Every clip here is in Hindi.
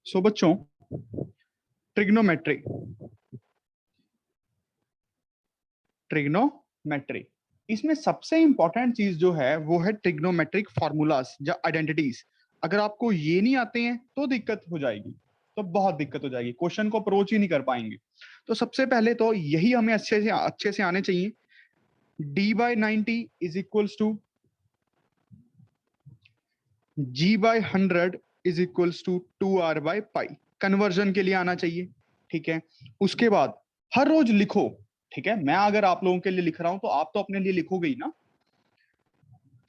सो बच्चों, ट्रिग्नोमेट्री ट्रिग्नोमेट्री इसमें सबसे इंपॉर्टेंट चीज जो है वो है ट्रिग्नोमेट्रिक फॉर्मूलाज या आइडेंटिटीज। अगर आपको ये नहीं आते हैं तो दिक्कत हो जाएगी, तो बहुत दिक्कत हो जाएगी, क्वेश्चन को अप्रोच ही नहीं कर पाएंगे। तो सबसे पहले तो यही हमें अच्छे से आने चाहिए। d/90 is equals to g/100 is equals to 2r/पाई। कन्वर्जन के लिए आना चाहिए, ठीक है। उसके बाद हर रोज लिखो, ठीक है। मैं अगर आप लोगों के लिए लिख रहा हूं तो आप तो अपने लिए लिखोगे ही ना।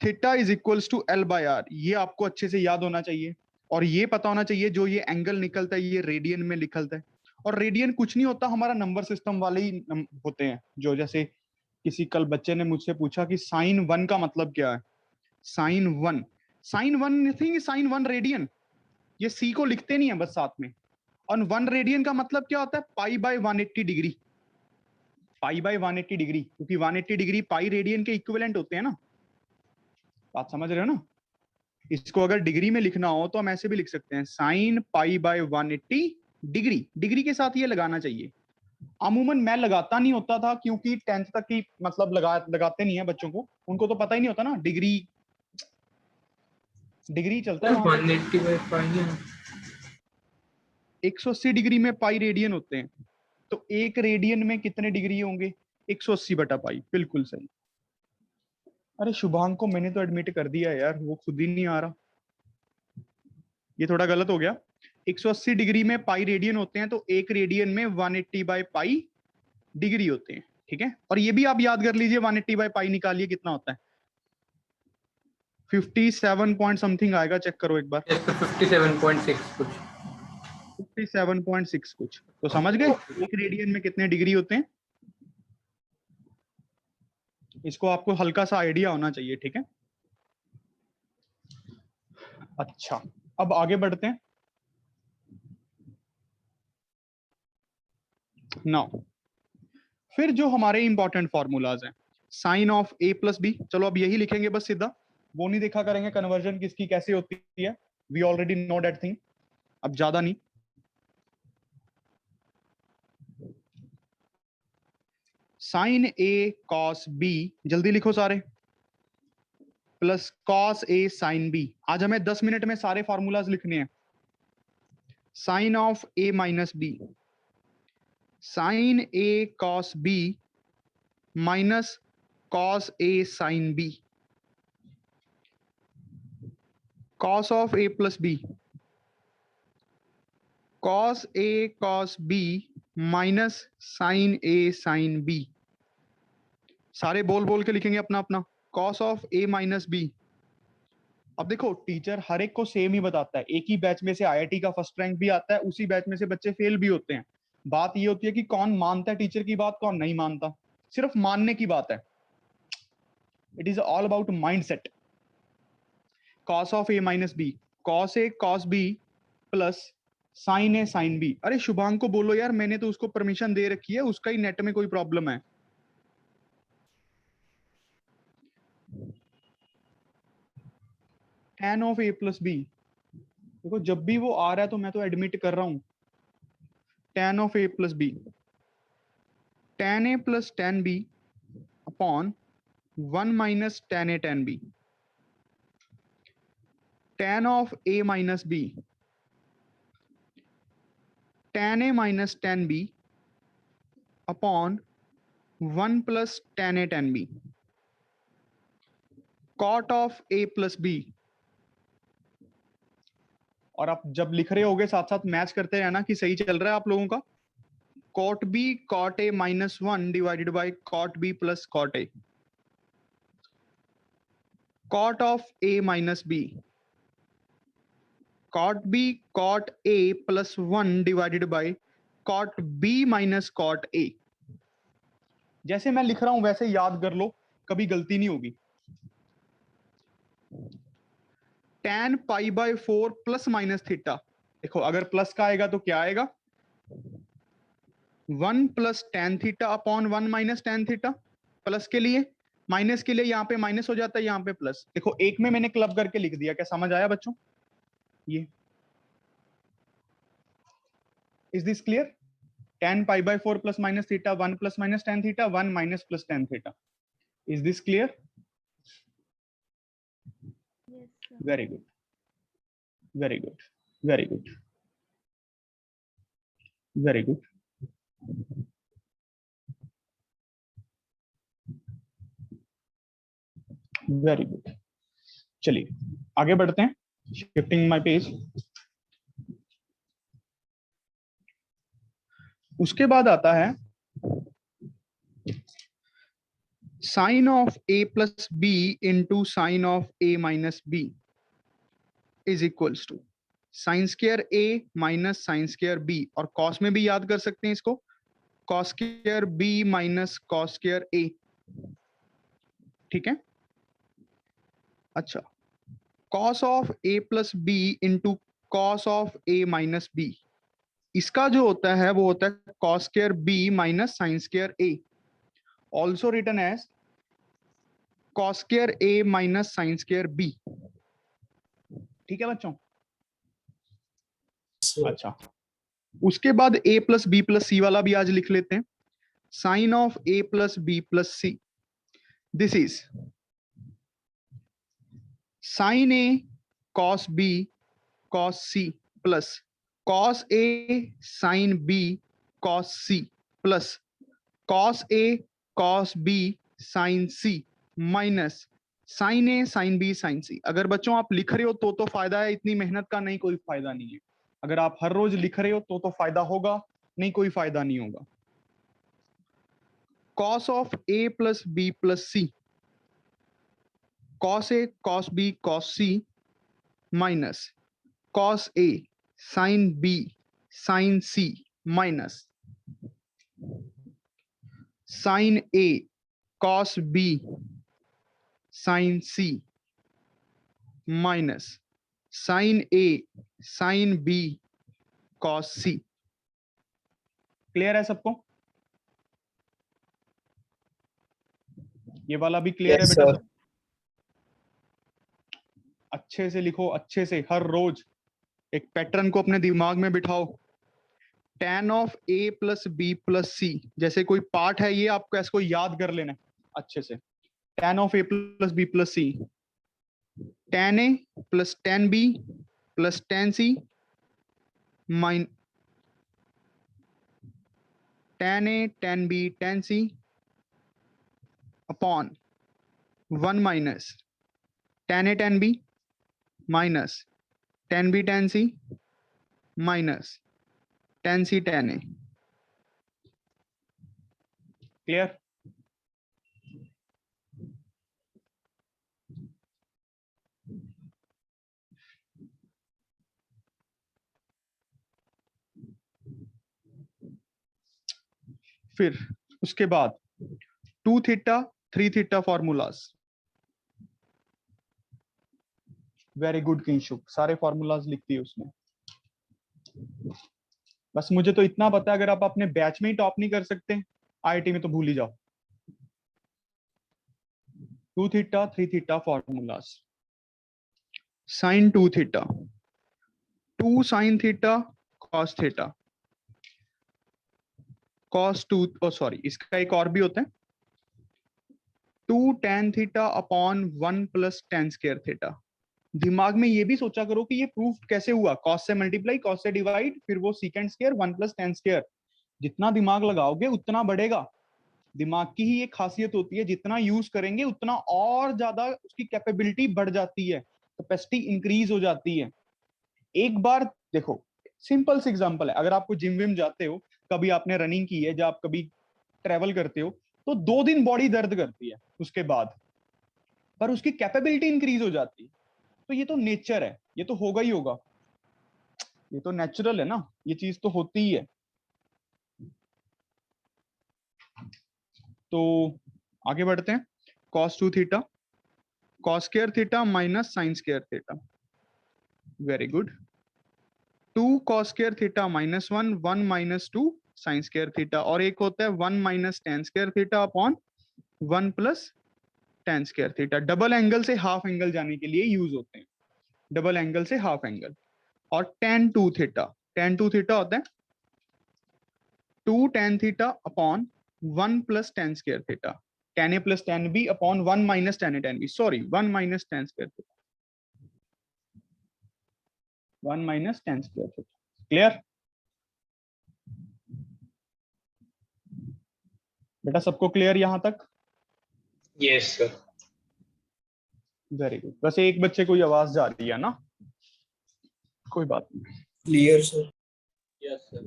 Theta is equals to l/r, ये आपको अच्छे से याद होना चाहिए। और ये पता होना चाहिए जो ये एंगल निकलता है ये रेडियन में निकलता है। और रेडियन कुछ नहीं होता, हमारा नंबर सिस्टम वाले ही होते हैं। जो जैसे किसी कल बच्चे ने मुझसे पूछा कि sin 1 का मतलब क्या है। sin 1 नहीं, sin 1 रेडियन। ये सी को लिखते नहीं है बस साथ में। और 1 रेडियन का मतलब क्या होता है, π/180 डिग्री। π/180 डिग्री, क्योंकि 180 डिग्री पाई रेडियन के इक्विवेलेंट होते हैं ना। बात समझ रहे हो ना। इसको अगर डिग्री में लिखना हो तो हम ऐसे भी लिख सकते हैं, sin π/180 डिग्री। डिग्री के साथ ये लगाना चाहिए। अमूमन मैं लगाता नहीं होता था, क्योंकि 10th तक की मतलब लगाते नहीं है बच्चों को, उनको तो पता ही नहीं होता ना। डिग्री डिग्री चलता है वहां पे। 180/पाई 180 डिग्री में पाई रेडियन होते हैं, तो एक रेडियन में कितने डिग्री होंगे, 180/पाई। बिल्कुल सही। अरे शुभांग को मैंने तो एडमिट कर दिया यार, वो खुद ही नहीं आ रहा। ये थोड़ा गलत हो गया। 180 डिग्री में पाई रेडियन होते हैं, तो एक रेडियन में 180/पाई डिग्री होते हैं, ठीक है। और ये भी आप याद कर लीजिए, 180/पाई निकालिए कितना होता है। 57 पॉइंट समथिंग आएगा, चेक करो एक बार। 57.6 कुछ। 57.6 कुछ। तो समझ गए एक रेडियन में कितने डिग्री होते हैं। इसको आपको हल्का सा आइडिया होना चाहिए, ठीक है। अच्छा, अब आगे बढ़ते हैं। नाउ फिर जो हमारे इंपॉर्टेंट फॉर्मूलाज हैं, sine of a plus B. चलो अब यही लिखेंगे बस सीधा, वो नहीं देखा करेंगे कन्वर्जन किसकी कैसे होती है। We already know that thing, अब ज्यादा नहीं। साइन a कॉस b, जल्दी लिखो सारे, plus cos a sine b। आज हमें 10 मिनट में सारे फॉर्मूलाज लिखने हैं। Sine of a minus B, sine a cos b minus cos a sine b, cos of a plus b, cos a cos b minus sine a sine b। सारे बोल बोल के लिखेंगे अपना अपना। Cos of a minus b। अब देखो टीचर हर एक को सेम ही बताता है, एक ही बैच में से आईआईटी का फर्स्ट रैंक भी आता है, उसी बैच में से बच्चे फेल भी होते हैं। बात ये होती है कि कौन मानता है टीचर की बात, कौन नहीं मानता। सिर्फ मानने की बात है। It is all about mindset. Cos of a minus B, cos a cos b plus sine a sine b। अरे शुभांग को बोलो यार, मैंने तो उसको परमिशन दे रखी है, उसका ही नेट में कोई प्रॉब्लम है। tan of a plus B, देखो जब भी वो आ रहा है तो मैं तो एडमिट कर रहा हूं। tan of a plus B, tan a plus tan b upon 1 minus tan a tan b। tan of a minus b, tan a minus tan b upon 1 plus tan a tan b। cot of a plus b, और आप जब लिख रहे होगे साथ साथ मैच करते रहना कि सही चल रहा है आप लोगों का। cot b cot a minus 1 divided by cot b plus cot a। cot of a minus b, cot b cot a plus 1 divided by cot b minus cot a। जैसे मैं लिख रहा हूं वैसे याद कर लो, कभी गलती नहीं होगी। tan π/4 प्लस माइनस थीटा, देखो अगर प्लस का आएगा तो क्या आएगा, 1 plus tan theta upon 1 minus tan theta. Plus के लिए, माइनस के लिए यहाँ पे माइनस हो जाता है, यहाँ पे प्लस। देखो एक में मैंने क्लब करके लिख दिया, क्या समझ आया बच्चों। ये Is this clear? Tan pi by 4 plus minus theta, 1 plus minus tan theta, 1 minus plus tan theta. Is this clear? Yes, sir. Very good. Very good. Very good. Very good. Very good. चलिए आगे बढ़ते हैं. Shifting my page. उसके बाद आता है sin of a plus b into sin of a minus b is equals to sin square a minus sin square b, और cos में भी याद कर सकते हैं इसको, cos square b minus cos square a. ठीक है. अच्छा, cos of a plus b into cos of a minus b, इसका जो होता है वो होता है cos square b minus sin square a, also written as cos square a minus sin square b. ठीक है बच्चों. अच्छा, उसके बाद a plus B plus C वाला भी आज लिख लेते हैं. Sine of a plus B plus C, this is sine a cos b cos c plus cos a sin b cos c plus cos a cos b sin c minus sin a sin b sin c. अगर बच्चों आप लिख रहे हो तो फायदा है, इतनी मेहनत का नहीं कोई फायदा नहीं है. अगर आप हर रोज लिख रहे हो तो फायदा होगा, नहीं कोई फायदा नहीं होगा. cos of a plus b plus c, cos a cos b cos c minus cos a sin b sin c minus sin a cos b sin c minus sin a sin b cos c. Clear है सबको? ये वाला भी क्लियर है बेटा? सब अच्छे से लिखो, अच्छे से हर रोज एक पैटर्न को अपने दिमाग में बिठाओ. tan of a plus B plus C, जैसे कोई पार्ट है ये आपको इसको याद कर लेना है अच्छे से. tan of a plus B plus C, tan a plus tan b plus tan c minus tan a tan b tan c upon 1 minus tan a tan b minus tan b tan c minus tan c tan a. Clear? फिर उसके बाद 2 theta 3 theta formulas. Very good Kinshuk, सारे फॉर्मूलाज लिख दिए उसने. बस मुझे तो इतना पता है, अगर आप अपने बैच में ही टॉप नहीं कर सकते आईआईटी में तो भूल ही जाओ. 2 theta 3 theta formulas. Sine 2 theta, 2 sine theta cos theta, cos 2 sorry इसका एक और भी होता है 2 tan theta upon 1 plus tan square theta. दिमाग में ये भी सोचा करो कि ये प्रूफ कैसे हुआ. cos से मल्टीप्लाई, cos से डिवाइड, फिर वो secant square 1 plus tan square. जितना दिमाग लगाओगे उतना बढ़ेगा. दिमाग की ही एक खासियत होती है, जितना यूज करेंगे उतना और ज्यादा उसकी कैपेबिलिटी बढ़ जाती है, कैपेसिटी इंक्रीज हो जाती है. एक बार देखो, सिंपल सी एग्जांपल है, अगर आपको जिम विम जाते हो, कभी आपने रनिंग की है, जब आप कभी ट्रेवल करते हो तो 2 दिन बॉडी दर्द करती है उसके बाद, पर उसकी कैपेबिलिटी इंक्रीज हो जाती है. तो ये तो नेचर है, ये तो होगा ही होगा, ये तो नेचुरल है ना, ये चीज तो होती ही है. तो आगे बढ़ते हैं. cos 2 theta cos square theta minus sin square theta. Very good. 2 cos square theta minus 1, 1 minus 2 sin square theta, और एक होता है 1 minus tan square theta upon 1 plus tan square theta. Double angle से हाफ एंगल जाने के लिए यूज होते हैं, डबल एंगल से हाफ एंगल. और tan 2 थीटा, tan 2 थीटा होता है 2 tan theta upon 1 plus tan square theta, tan a plus tan b upon 1 minus tan a tan b, sorry 1 minus tan square theta, 1 minus tan square theta. Clear बेटा, सबको क्लियर यहां तक? Yes sir. Very good. बस एक बच्चे को आवाज जा रही है ना, कोई बात नहीं। Clear sir. Yes sir.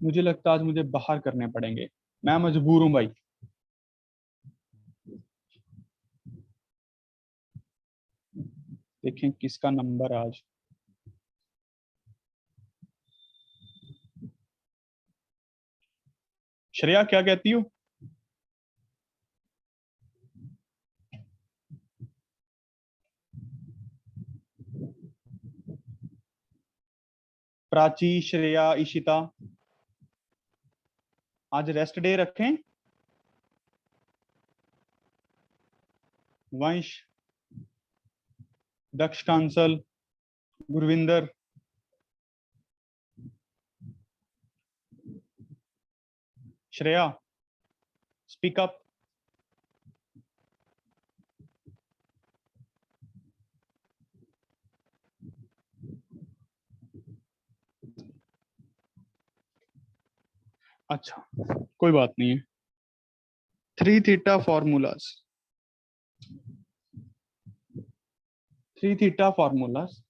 मुझे लगता है आज मुझे बाहर करने पड़ेंगे, मैं मजबूर हूं भाई। देखें किसका नंबर आज। श्रेया क्या कहती हो? प्राची, श्रेया, इशिता, आज रेस्ट डे रखें? वंश, दक्ष, कांसल, गुरविंदर, श्रेया, स्पीक अप। अच्छा, कोई बात नहीं है। 3 थीटा फॉर्मूलाज, 3 थीटा फॉर्मूलाज।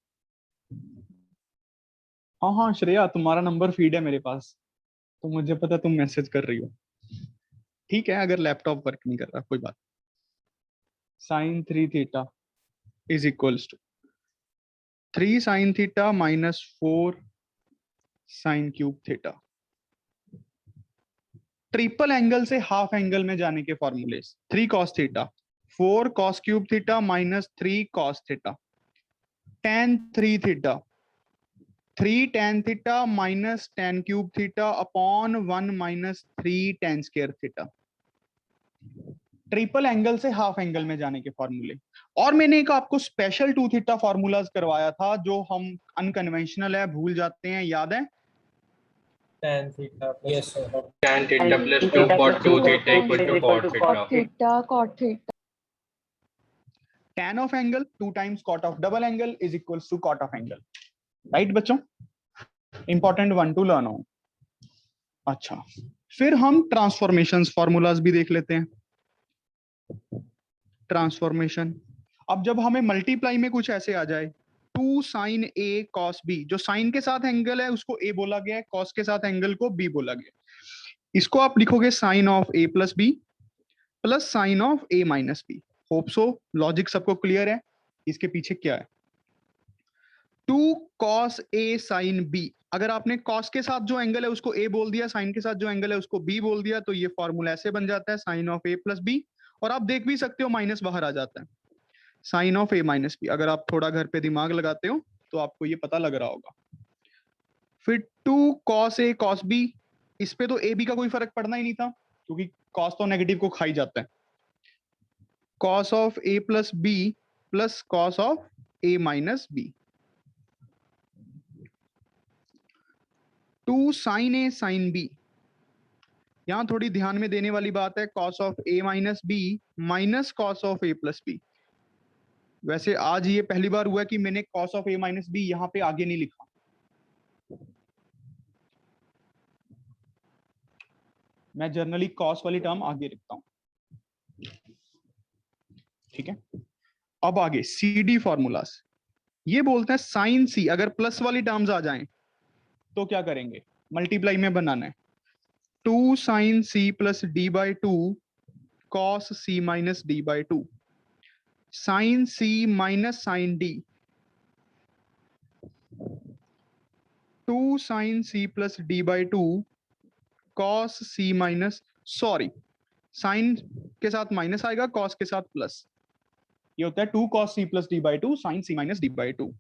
हाँ हाँ श्रेया, तुम्हारा नंबर फीड है मेरे पास, तो मुझे पता तुम मैसेज कर रही हो। ठीक है, अगर लैपटॉप वर्क नहीं कर रहा कोई बात। Sine 3 theta is equals to 3 sine theta minus 4 sine cube theta. Triple angle से हाफ एंगल में जाने के फॉर्मूले। 3 cos theta, 4 cos cube theta minus 3 cos theta, tan 3 theta, 3 tan theta minus tan cube theta upon 1 minus 3 tan square theta. Triple angle से हाफ एंगल में जाने के फॉर्मूले। और मैंने एक आपको स्पेशल 2 थीटा फॉर्मूलाज करवाया था जो हम अनकन्वेंशनल है, भूल जाते हैं, याद है? tan theta yes sir Tan theta plus 2 cot 2 theta equal to cot theta. theta cot theta. tan of angle 2 times cot of double angle is equals to cot of angle. Right बच्चों? इंपॉर्टेंट 1 to लर्न हो। अच्छा, फिर हम ट्रांसफॉर्मेशंस फॉर्मूलाज भी देख लेते हैं। ट्रांसफॉर्मेशन, अब जब हमें मल्टीप्लाई में कुछ ऐसे आ जाए 2 साइन a cos b, जो साइन के साथ एंगल है उसको a बोला गया है, cos के साथ एंगल को b बोला गया है। इसको आप लिखोगे sine of a plus b plus sine of a minus b। Hope so logic सबको क्लियर है। इसके पीछे क्या है? 2 cos a sin b, अगर आपने cos के साथ जो एंगल है उसको a बोल दिया, साइन के साथ जो एंगल है उसको b बोल दिया, तो ये फॉर्मूला ऐसे बन जाता है sine of a plus b। और आप देख भी सकते हो माइनस बाहर आ जाता है, sine of a minus b। अगर आप थोड़ा घर पे दिमाग लगाते हो तो आपको ये पता लग रहा होगा। फिर 2 cos a cos b, इस पे तो a b का कोई फर्क पड़ना ही नहीं था क्योंकि cos तो नेगेटिव को खा ही जाता है। cos of a plus b plus cos of a minus b। 2 sin a sin b, यहां थोड़ी ध्यान में देने वाली बात है, cos of a minus b minus cos of a plus b। वैसे आज ये पहली बार हुआ है कि मैंने cos of a minus b यहां पे आगे नहीं लिखा। मैं जनरली cos वाली टर्म आगे लिखता हूं। ठीक है, अब आगे सी डी फॉर्मूलास। ये बोलते हैं साइन सी, अगर प्लस वाली टर्म्स आ जाएं तो क्या करेंगे? मल्टीप्लाई में बनाना है। 2 sine C plus D by 2 cos C minus D by 2, sine C minus sine D, 2 sine C plus D by 2 cos C minus, sorry sine के साथ माइनस आएगा, कॉस के साथ प्लस। ये होता है 2 cos c plus D by 2 sine c minus D by 2।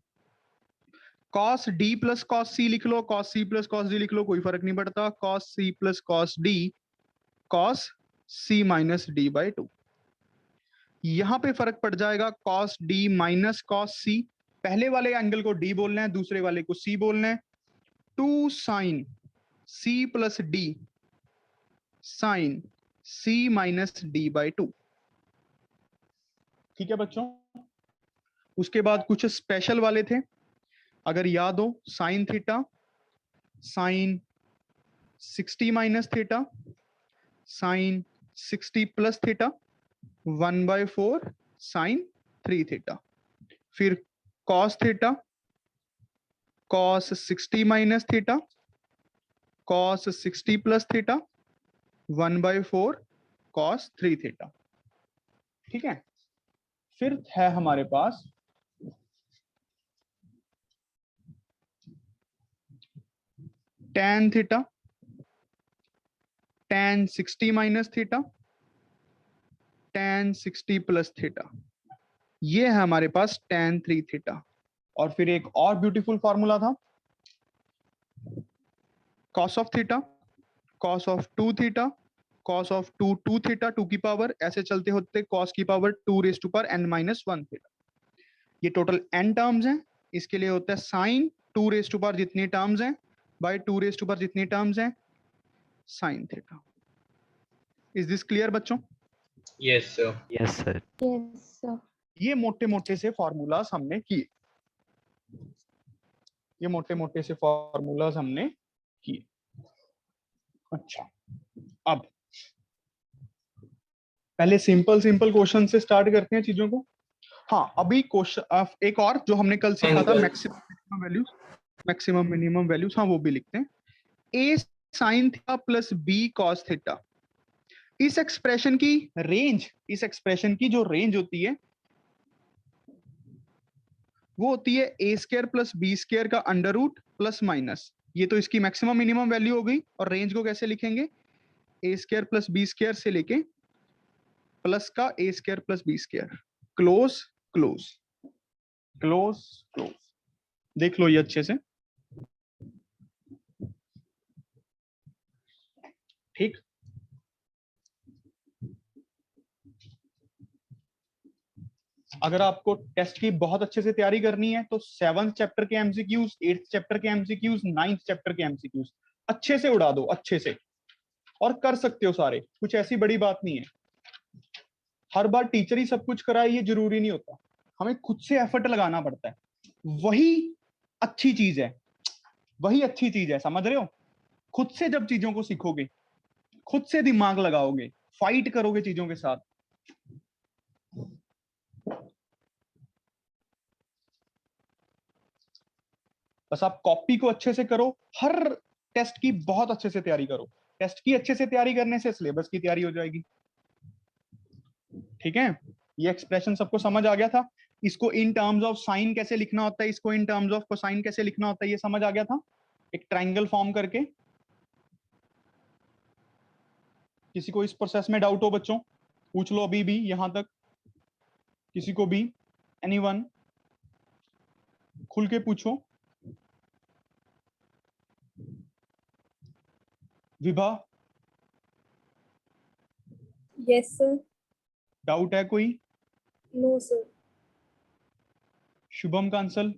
cos d plus cos c लिख लो, cos c plus cos d लिख लो, कोई फर्क नहीं पड़ता। cos c plus cos d cos c minus D by 2। यहां पे फर्क पड़ जाएगा cos d minus cos c। पहले वाले एंगल को d बोलना है, दूसरे वाले को c बोलना है। 2 sine C plus D sine C minus D by 2। ठीक है बच्चों, उसके बाद कुछ स्पेशल वाले थे, अगर याद हो, sine theta, sine 60 minus theta, sine 60 plus theta, 1/4 sine 3 theta. फिर cos theta, cos 60 minus theta, cos 60 plus theta, 1/4 cos 3 theta. ठीक है, फिर है हमारे पास tan theta, tan 60 minus theta, tan 60 plus theta. ये है हमारे पास tan 3 थीटा। और फिर एक और ब्यूटीफुल फॉर्मूला था, cos of theta, cos of 2 theta, cos of 2 theta 2 की पावर, ऐसे चलते होते cos की power 2 raise to power n-1 theta. ये टोटल n टर्म्स हैं, इसके लिए होता है साइन 2 रेज टू पावर जितनी टर्म्स हैं बाय 2 रेज टू पावर जितनी टर्म्स हैं sine theta. Is this clear बच्चों? Yes, sir. Yes, sir. Yes, sir. ये मोटे मोटे से फॉर्मूलाज हमने किए, ये मोटे मोटे से फॉर्मूलाज हमने किए। अच्छा, अब पहले सिंपल सिंपल क्वेश्चन से स्टार्ट करते हैं चीजों को। हाँ, अभी क्वेश्चन एक और जो हमने कल सीखा था, maximum values, maximum minimum values, हाँ वो भी लिखते हैं। A sine theta plus B cos theta, इस एक्सप्रेशन की रेंज, इस एक्सप्रेशन की जो रेंज होती है वो होती है A square plus B square का अंडर रूट प्लस माइनस। ये तो इसकी मैक्सिमम मिनिमम वैल्यू हो गई। और रेंज को कैसे लिखेंगे? A square plus B square से लेके प्लस का A square plus B square, close close close close. देख लो ये अच्छे से, ठीक। अगर आपको टेस्ट की बहुत अच्छे से तैयारी करनी है तो 7th चैप्टर के एमसीक्यूज, 8th चैप्टर के एमसीक्यूज, 9th चैप्टर के एमसीक्यूज अच्छे से उड़ा दो, अच्छे से, और कर सकते हो सारे, कुछ ऐसी बड़ी बात नहीं है। हर बार टीचर ही सब कुछ कराए ये जरूरी नहीं होता, हमें खुद से एफर्ट लगाना पड़ता है, वही अच्छी चीज है, वही अच्छी चीज है, समझ रहे हो? खुद से जब चीजों को सीखोगे, खुद से दिमाग लगाओगे, फाइट करोगे चीजों के साथ, बस आप कॉपी को अच्छे से करो, हर टेस्ट की बहुत अच्छे से तैयारी करो। टेस्ट की अच्छे से तैयारी करने से सिलेबस की तैयारी हो जाएगी। ठीक है, ये एक्सप्रेशन सबको समझ आ गया था? इसको इन टर्म्स ऑफ साइन कैसे लिखना होता है, इसको इन टर्म्स ऑफ कोसाइन कैसे लिखना होता है, ये समझ आ गया था? एक ट्रायंगल फॉर्म करके। किसी को इस प्रोसेस में डाउट हो बच्चों, पूछ लो अभी भी, यहां तक किसी को भी, एनीवन, खुल के पूछो। Vibha, Yes, sir. डाउट है कोई? No, sir. Shubham Kansal,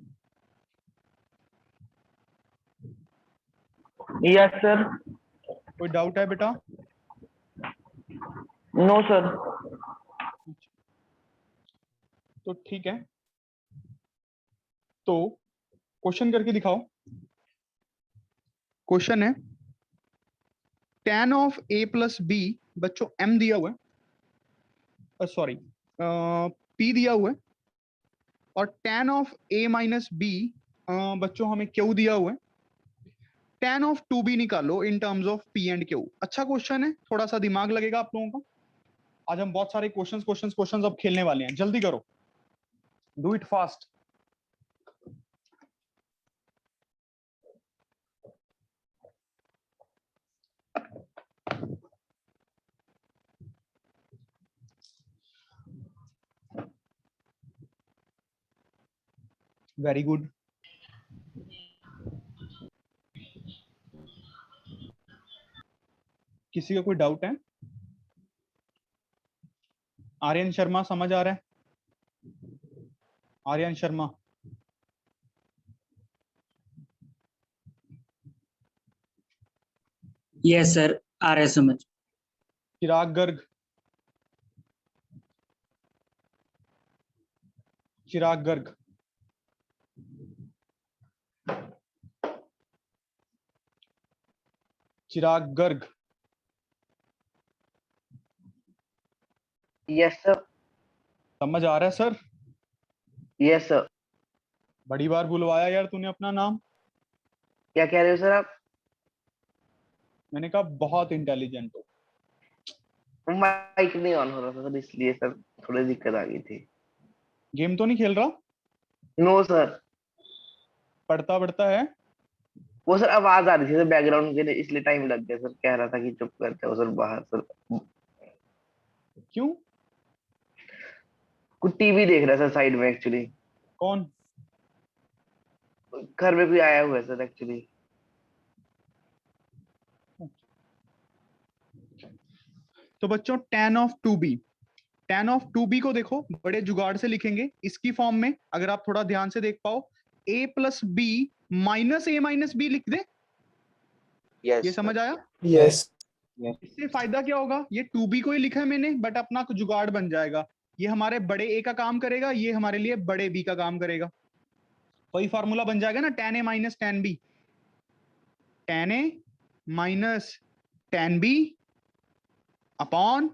Yes, sir. कोई डाउट है बेटा? No, sir. तो ठीक है, तो क्वेश्चन करके दिखाओ। क्वेश्चन है tan of a plus B, बच्चों m दिया हुआ है, सॉरी p दिया हुआ है, और tan of a minus b, बच्चों हमें q दिया हुआ है। tan ऑफ 2b निकालो in terms of p and q। अच्छा क्वेश्चन है, थोड़ा सा दिमाग लगेगा आप लोगों का। आज हम बहुत सारे क्वेश्चंस क्वेश्चंस क्वेश्चंस अब खेलने वाले हैं, जल्दी करो, do it fast. Very good. किसी का कोई डाउट है? आर्यन शर्मा समझ आ रहा है? Aryan Sharma, Yes, sir. आ रहा है समझ. चिराग गर्ग. चिराग गर्ग. चिराग गर्ग. Yes sir. समझ आ रहा है सर? Yes sir. बड़ी बार बुलवाया यार तूने अपना नाम. क्या कह रहे हो सर आप? मैंने कहा बहुत इंटेलिजेंट हो. माइक नहीं ऑन हो रहा था सर, इसलिए सर थोड़ी दिक्कत आ गई थी. गेम तो नहीं खेल रहा? No sir. पढ़ता पढ़ता है? वो सर आवाज आ रही थी सर बैकग्राउंड के लिए, इसलिए टाइम लग गया सर. कह रहा था कि चुप करते हो सर बाहर सर. क्यों? कुछ टीवी देख रहा है सर साइड में एक्चुअली. कौन? घर में कोई आया हुआ है सर एक्चुअली. तो बच्चों tan of 2b, tan of 2b को देखो बड़े जुगाड़ से लिखेंगे इसकी फॉर्म में. अगर आप थोड़ा ध्यान से देख पाओ, a plus b minus a minus b लिख दे. ये समझ आया? Yes. इससे फायदा क्या होगा? ये 2b को ही लिखा है मैंने, बट अपना कुछ जुगाड़ बन जाएगा. ये हमारे बड़े a का काम करेगा, ये हमारे लिए बड़े b का काम करेगा. वही फॉर्मूला बन जाएगा ना, tan a minus tan b. tan a minus tan b upon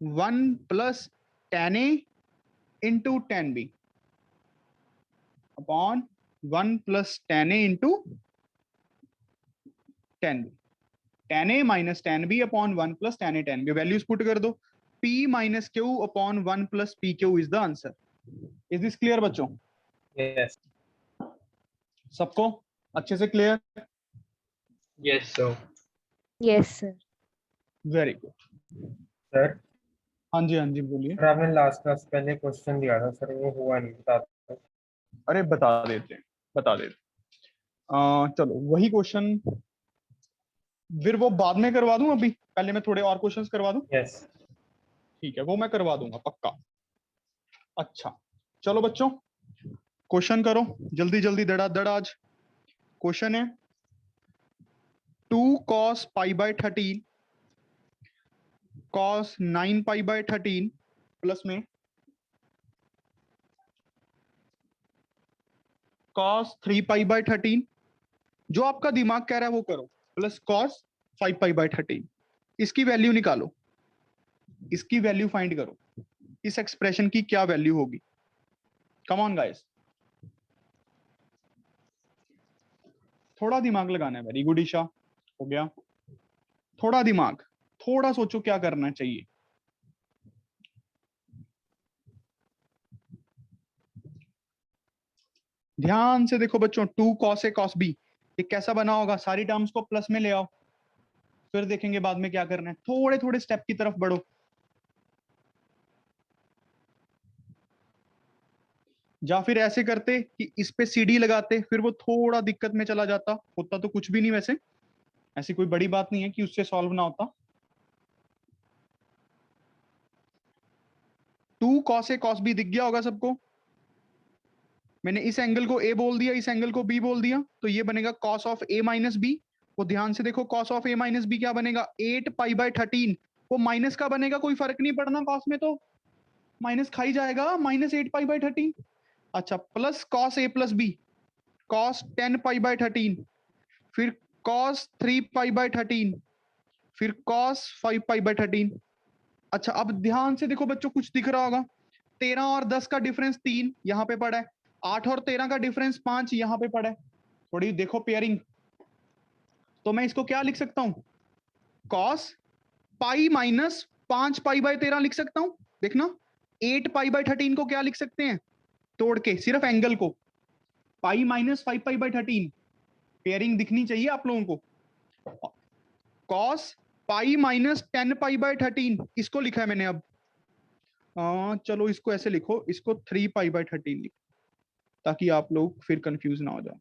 1 plus tan a into tan b upon 1 plus tan a into tan b. tan a minus tan b upon 1 plus tan a tan b. Values put कर दो. p minus q upon 1 plus p q is the answer. Is this clear बच्चों? Yes. सबको अच्छे से clear? Yes, sir. Yes, sir. Very good. Sir, हाँ जी बोलिए. सर आपने लास्ट क्लास पहले क्वेश्चन दिया था सर, वो हुआ नहीं. बता दो. अरे बता देते हैं. चलो वही क्वेश्चन फिर वो बाद में करवा दूं, अभी पहले मैं थोड़े और क्वेश्चंस करवा दूं. Yes. ठीक है, वो मैं करवा दूंगा पक्का. अच्छा चलो बच्चों, क्वेश्चन करो जल्दी जल्दी धड़ाधड़. आज क्वेश्चन है 2 cos pi by 13 cos 9 pi by 13 plus में cos 3 pi by 13. जो आपका दिमाग कह रहा है वो करो. Plus cos 5 pi by 13. इसकी वैल्यू निकालो, इसकी वैल्यू फाइंड करो. इस एक्सप्रेशन की क्या वैल्यू होगी? कम ऑन गाइस, थोड़ा दिमाग लगाना है. वेरी गुड ईशा, हो गया. थोड़ा दिमाग, थोड़ा सोचो क्या करना चाहिए. ध्यान से देखो बच्चों, 2 cos a cos b ये कैसा बना होगा? सारी टर्म्स को प्लस में ले आओ, फिर देखेंगे बाद में क्या करना है. थोड़े थोड़े स्टेप की तरफ बढ़ो. या फिर ऐसे करते कि इस पे सीडी लगाते, फिर वो थोड़ा दिक्कत में चला जाता. होता तो कुछ भी नहीं वैसे, ऐसी कोई बड़ी बात नहीं है कि उससे सॉल्व ना होता. 2 cos a cos b दिख गया होगा सबको. मैंने इस एंगल को a बोल दिया, इस एंगल को b बोल दिया, तो ये बनेगा cos of a minus b. वो ध्यान से देखो, cos of a minus b क्या बनेगा? 8 पाई बाय 13. वो माइनस का बनेगा, कोई फर्क नहीं पड़ना. cos में तो माइनस खा ही जाएगा, माइनस 8 पाई बाय 13. अच्छा, plus cos a plus b cos 10 pi by 13, फिर cos 3 पाई बाय 13, फिर cos 5 पाई बाय 13. अच्छा अब ध्यान से देखो बच्चों, कुछ दिख रहा होगा. 13 और 10 का डिफरेंस 3 यहाँ पे पड़ा है. 8 और 13 का डिफरेंस 5 यहाँ पे पड़ा है. थोड़ी देखो पेयरिंग. तो मैं इसको क्या लिख सकता हूं? cos pi minus 5 pi by 13 लिख सकता हूं. देखना, 8 पाई बाय 13 को क्या लिख सकते हैं तोड़ के? सिर्फ एंगल को. Pi minus 5 pi by 13. Pairing दिखनी चाहिए आप लोगों को. cos pi minus 10 pi by 13 इसको लिखा है मैंने. अब चलो इसको ऐसे लिखो, इसको 3 पाई बाय 13 लिखो, ताकि आप लोग फिर कंफ्यूज ना हो जाए.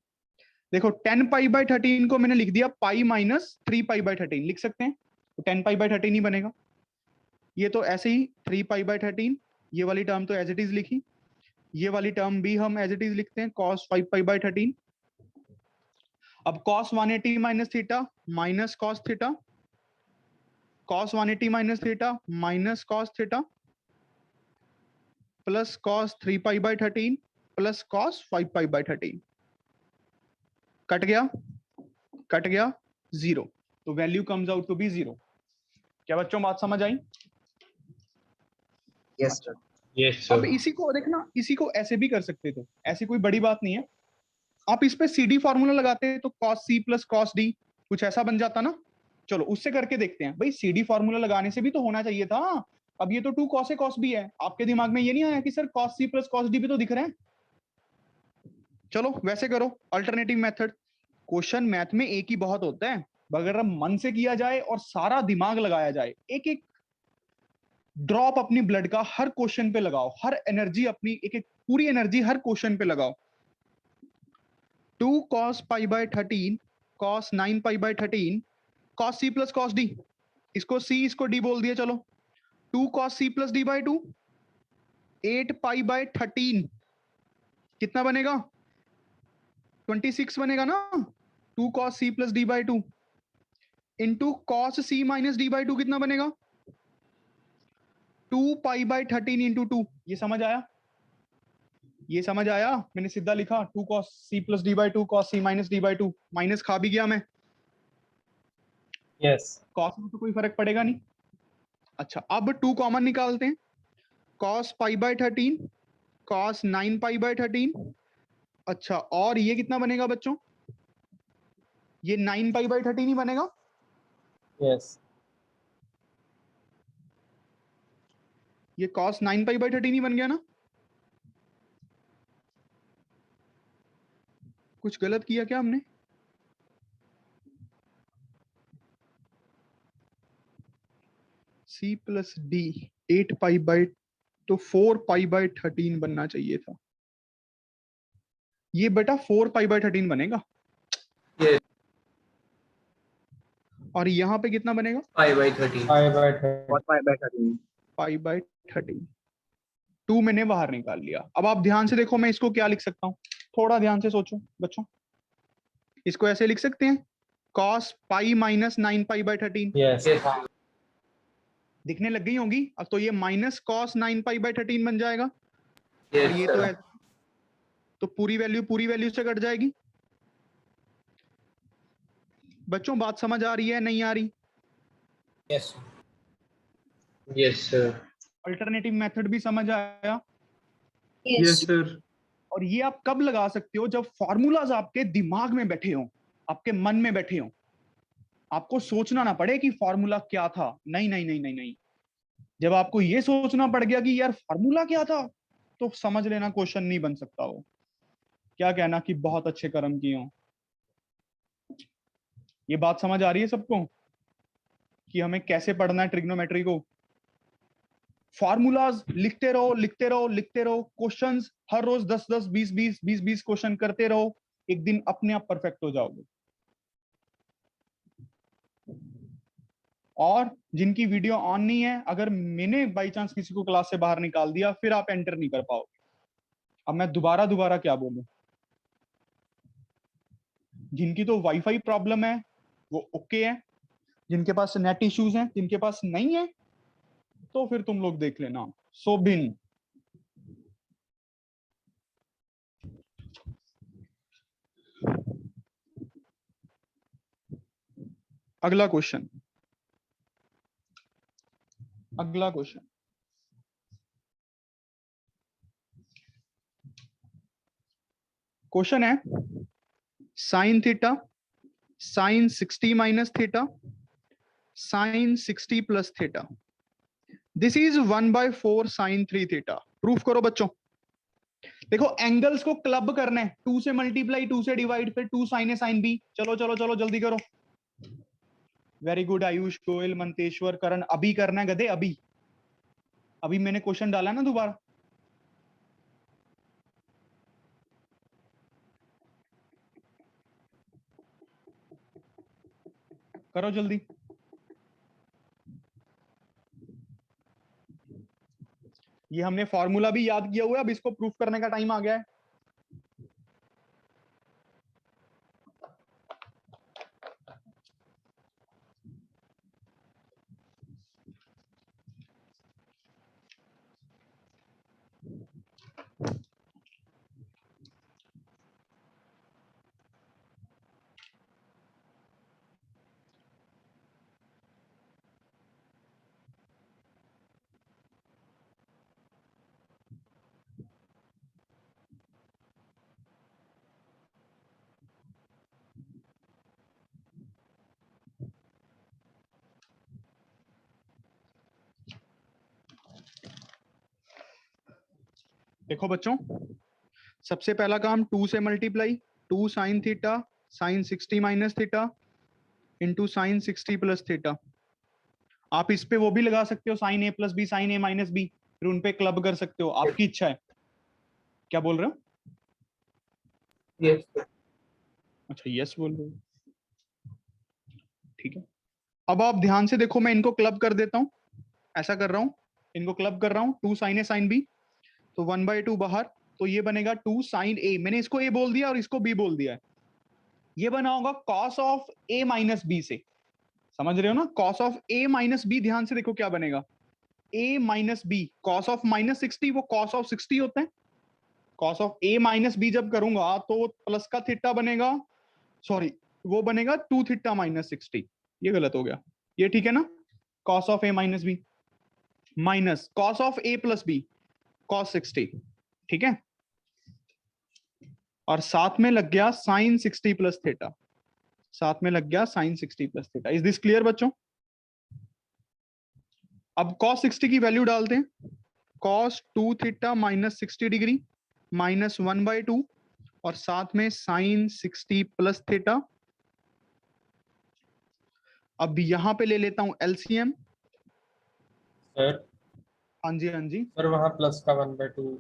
देखो 10 पाई बाय 13 को मैंने लिख दिया पाई माइनस 3 पाई बाय 13 लिख सकते हैं, तो 10 पाई बाय 13 ही बनेगा. ये तो ऐसे ही 3 पाई बाय 13, ये वाली टर्म तो एज इट इज लिखी, ये वाली टर्म भी हम एज इट इज लिखते हैं cos 5 पाई बाय 13. अब cos 180 minus theta minus cos theta, cos 180 minus theta minus cos theta plus cos 3 pi by 13 plus cos 5 pi by 13 cut गया 0, तो value comes out to be 0। क्या बच्चों बात समझ आई? Yes sir. Yes, अब sir. इसी को देखना, इसी को ऐसे भी कर सकते थे, ऐसी कोई बड़ी बात नहीं है। आप इस पे CD फॉर्मूला लगाते तो cos C plus cos D कुछ ऐसा बन जाता ना। चलो उससे करके देखते हैं। भाई CD फॉर्मूला लगाने से भी तो होना चाहिए था। अब ये तो 2 cos A cos B है, आपके दिमाग में ये नहीं आया कि sir cos C plus cos D भी तो दिख रहे हैं। चलो वैसे करो अल्टरनेटिव मेथड। क्वेश्चन मैथ में एक ही बहुत होता है, अगर हम मन से किया जाए और सारा दिमाग लगाया जाए, एक एक ड्रॉप अपनी ब्लड का हर क्वेश्चन पे लगाओ, हर एनर्जी अपनी एक एक पूरी एनर्जी हर क्वेश्चन पे लगाओ। 2 cos pi by 13 cos 9 pi by 13 cos C plus cos D, इसको C इसको D बोल दिया। चलो 2 cos C plus D by 2 8 pi by 13 कितना बनेगा? 26 बनेगा ना। 2 cos C plus D by 2 into cos C minus D by 2 कितना बनेगा? 2 pi by 13 इंटू 2। ये समझ आया? ये समझ आया? मैंने सीधा लिखा 2 cos C plus D by 2 cos C minus D by 2, minus खा भी गया मैं। यस cos में तो कोई फर्क पड़ेगा नहीं। अच्छा अब 2 कॉमन निकालते हैं। cos pi by 13 cos 9 pi by 13। अच्छा और ये कितना बनेगा बच्चों? ये 9 pi by 13 ही बनेगा। यस ये cos 9 pi by 13 ही बन गया ना। कुछ गलत किया क्या हमने? C plus D 8 pi by, तो 4 pi by 13 बनना चाहिए था। ये बेटा 4 pi by 13 बनेगा। Yes. और यहाँ पे कितना बनेगा? 5/13 5/13 और 5/13। pi by 13। 2 मैंने बाहर निकाल लिया। अब आप ध्यान से देखो मैं इसको क्या लिख सकता हूँ, थोड़ा ध्यान से सोचो बच्चों। इसको ऐसे लिख सकते हैं cos pi minus 9 pi by 13। Yes Yes. दिखने लग गई होगी अब तो। ये माइनस cos 9 pi by 13 बन जाएगा। Yes, और ये तो sir. है, तो पूरी वैल्यू से कट जाएगी। बच्चों बात समझ आ रही है नहीं आ रही? Yes. Yes, sir. Alternative method भी समझ आया? Yes. sir. और ये आप कब लगा सकते हो? जब फॉर्मूलाज आपके दिमाग में बैठे हो, आपके मन में बैठे हो, आपको सोचना ना पड़े कि फॉर्मूला क्या था। नहीं नहीं नहीं नहीं नहीं, जब आपको ये सोचना पड़ गया कि यार फॉर्मूला क्या था, तो समझ लेना क्वेश्चन नहीं बन सकता हो। क्या कहना कि बहुत अच्छे कर्म किए हो। ये बात समझ आ रही है सबको कि हमें कैसे पढ़ना है ट्रिग्नोमेट्री को? फॉर्मूलाज लिखते रहो लिखते रहो लिखते रहो। क्वेश्चंस हर रोज 10-10 20-20 क्वेश्चन करते रहो, एक दिन अपने आप परफेक्ट हो जाओगे। और जिनकी वीडियो ऑन नहीं है, अगर मैंने बाई चांस किसी को क्लास से बाहर निकाल दिया, फिर आप एंटर नहीं कर पाओगे। अब मैं दोबारा क्या बोलूं? जिनकी तो वाईफाई प्रॉब्लम है वो ओके है, जिनके पास नेट इश्यूज हैं, जिनके पास नहीं है, तो फिर तुम लोग देख लेना। सो बिन अगला क्वेश्चन क्वेश्चन है sine theta sine 60 minus theta sine 60 plus theta, this is 1/4 sine 3 theta. Proof करो बच्चों। देखो एंगल्स को क्लब करना है, 2 से मल्टीप्लाई 2 से डिवाइड, फिर 2 साइन ए साइन बी। चलो चलो चलो जल्दी करो। वेरी गुड आयुष, गोयल, मंतेश्वर, करण। अभी करना है गधे, अभी अभी मैंने क्वेश्चन डाला ना दोबारा। करो जल्दी। ये हमने फॉर्मूला भी याद किया हुआ है, अब इसको प्रूफ करने का टाइम आ गया है। देखो बच्चों, सबसे पहला काम 2 से multiply, 2 sine theta sine 60 minus theta into sine 60 plus theta. आप इस पे वो भी लगा सकते हो, साइन ए प्लस बी साइन ए माइनस बी, फिर उन पे क्लब कर सकते हो, आपकी इच्छा है। क्या बोल रहे हो? Yes, sir. अच्छा यस बोल रहे हो, ठीक है। अब आप ध्यान से देखो, मैं इनको क्लब कर देता हूँ, ऐसा कर रहा हूँ, इनको क्लब कर रहा हूँ, 2 साइन ए साइन बी, तो 1/2 बाहर, तो ये बनेगा 2 साइन ए, मैंने इसको ए बोल दिया और इसको बी बोल दिया है। ये बना होगा cos of A minus B से, समझ रहे हो ना? Cos of A minus B, ध्यान से देखो क्या बनेगा, A minus B, cos of minus 60 वो कॉस ऑफ 60 होता है। Cos of A minus B जब करूंगा तो प्लस का थीटा बनेगा, सॉरी वो बनेगा 2 थीटा माइनस 60, ये गलत हो गया, ये ठीक है ना? Cos of A minus B minus cos of A plus B cos 60, ठीक है। और साथ में लग गया साइन 60 प्लस थीटा, साथ में लग गया sine 60 plus theta. Is this clear बच्चों? अब कॉस 60 की वैल्यू डालते हैं, cos 2 theta minus 60 degree minus 1/2 और साथ में साइन 60 प्लस थीटा। अब यहां पे ले लेता हूं एलसीएम। सर हाँ जी हाँ जी, सर वहाँ प्लस का 1/2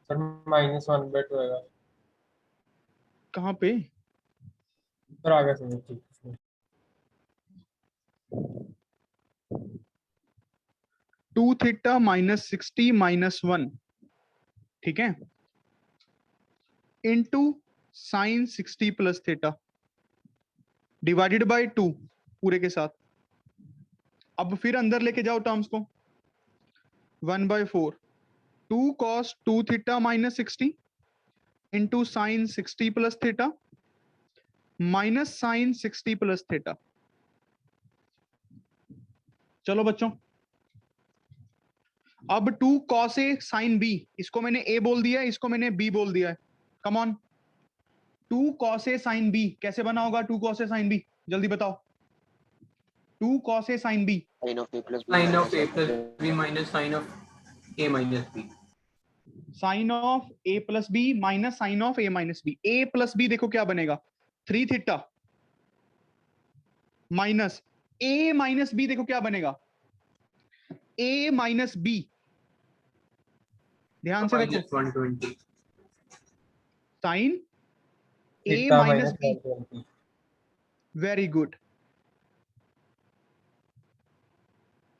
सर -1/2 आएगा कहां पे? सर, आगे समझ ठीक है। 2 थीटा माइनस 60 माइनस 1, ठीक है, into sine 60 plus theta divided by 2 पूरे के साथ। अब फिर अंदर लेके जाओ टर्म्स को, 1/4 2 cos 2 theta minus 60 into sine 60 plus theta minus sine 60 plus theta. चलो बच्चों, अब 2 cos ए साइन बी, इसको मैंने ए बोल दिया है, इसको मैंने बी बोल दिया है। Come on, 2 cos A sine B कैसे बना होगा? 2 cos ए साइन बी, जल्दी बताओ। 2 cos A sine B, Sin of a plus b Sin of minus A plus B minus sin of A minus B. Sine of A plus B minus sine of A minus B. A plus B देखो क्या बनेगा, 3 theta minus A minus B, देखो क्या बनेगा, ए माइनस बी। ध्यान से देखो, Minus 120. Sine A theta minus B, 120 very good,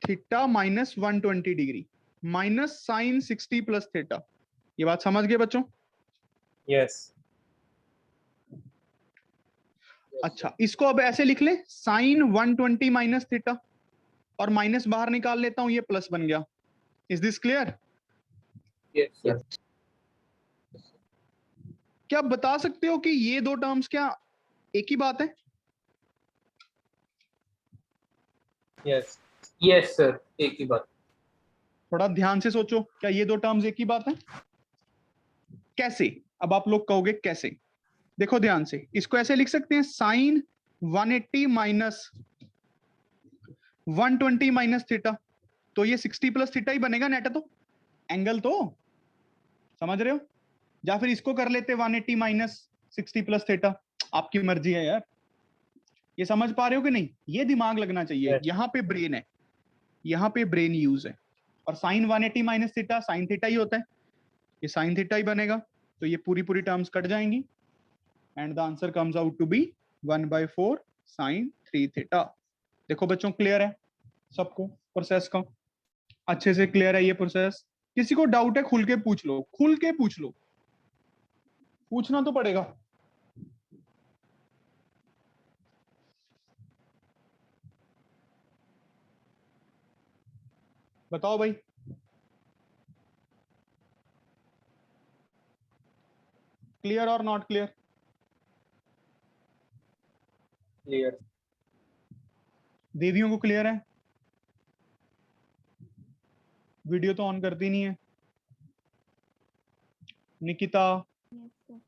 theta minus 120 degree minus sine 60 plus theta. ये बात समझ गए बच्चों? यस अच्छा, इसको अब ऐसे लिख ले, साइन 120 माइनस थीटा, और माइनस बाहर निकाल लेता हूं, ये प्लस बन गया। Is this clear? Yes, sir. क्या आप बता सकते हो कि ये दो टर्म्स क्या एक ही बात है? Yes Yes, sir. एक ही बात. थोड़ा ध्यान से सोचो, क्या ये दो टर्म्स एक ही बात है? कैसे? अब आप लोग कहोगे कैसे? देखो ध्यान से, इसको ऐसे लिख सकते हैं, साइन 180 माइनस 120 माइनस थीटा, तो ये 60 प्लस थीटा ही बनेगा नेट, तो एंगल तो समझ रहे हो? या फिर इसको कर लेते 180 माइनस 60 प्लस थीटा, आपकी मर्जी है यार। ये समझ पा रहे हो कि नहीं? ये दिमाग लगना चाहिए, Yes. यहाँ पे ब्रेन है, यहाँ पे ब्रेन यूज है। और sine 180 minus theta sine theta ही होता है, ये साइन थीटा ही बनेगा, तो ये पूरी पूरी टर्म्स कट जाएंगी and the answer comes out to be 1/4 sine 3 theta. देखो बच्चों, क्लियर है सबको प्रोसेस का? अच्छे से क्लियर है ये प्रोसेस? किसी को डाउट है खुल के पूछ लो, खुल के पूछ लो, पूछना तो पड़ेगा। बताओ भाई, क्लियर और नॉट क्लियर? क्लियर देवियों को क्लियर है? वीडियो तो ऑन करती नहीं है। Nikita, Yes, sir.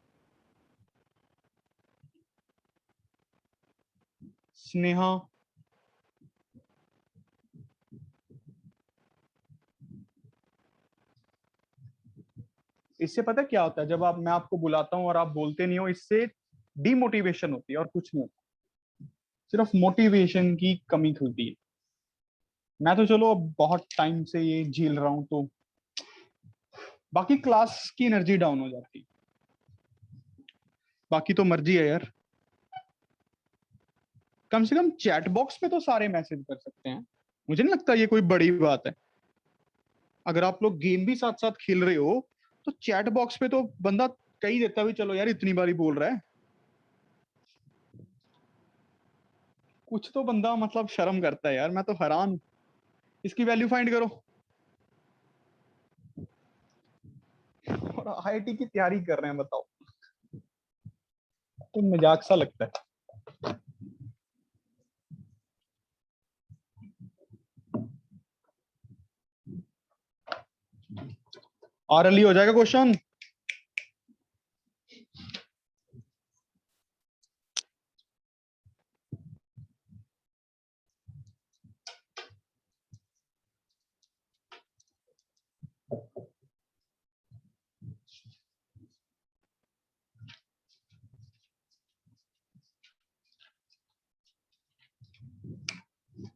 स्नेहा, इससे पता क्या होता है, जब मैं आपको बुलाता हूँ और आप बोलते नहीं हो, इससे डिमोटिवेशन होती है और कुछ नहीं होता, सिर्फ मोटिवेशन की कमी खुलती है। मैं तो चलो अब बहुत टाइम से ये झेल रहा हूँ, तो बाकी क्लास की एनर्जी डाउन हो जाती है। बाकी तो मर्जी है यार, कम से कम चैट बॉक्स पे तो सारे मैसेज कर सकते हैं, मुझे नहीं लगता ये कोई बड़ी बात है। अगर आप लोग गेम भी साथ साथ खेल रहे हो तो चैट बॉक्स पे तो बंदा कह ही देता भी चलो यार इतनी बारी बोल रहा है, कुछ तो बंदा मतलब शर्म करता है यार, मैं तो हैरान हूं। इसकी वैल्यू फाइंड करो। और आईआईटी की तैयारी कर रहे हैं, बताओ, तो मजाक सा लगता है। ऑरली हो जाएगा क्वेश्चन।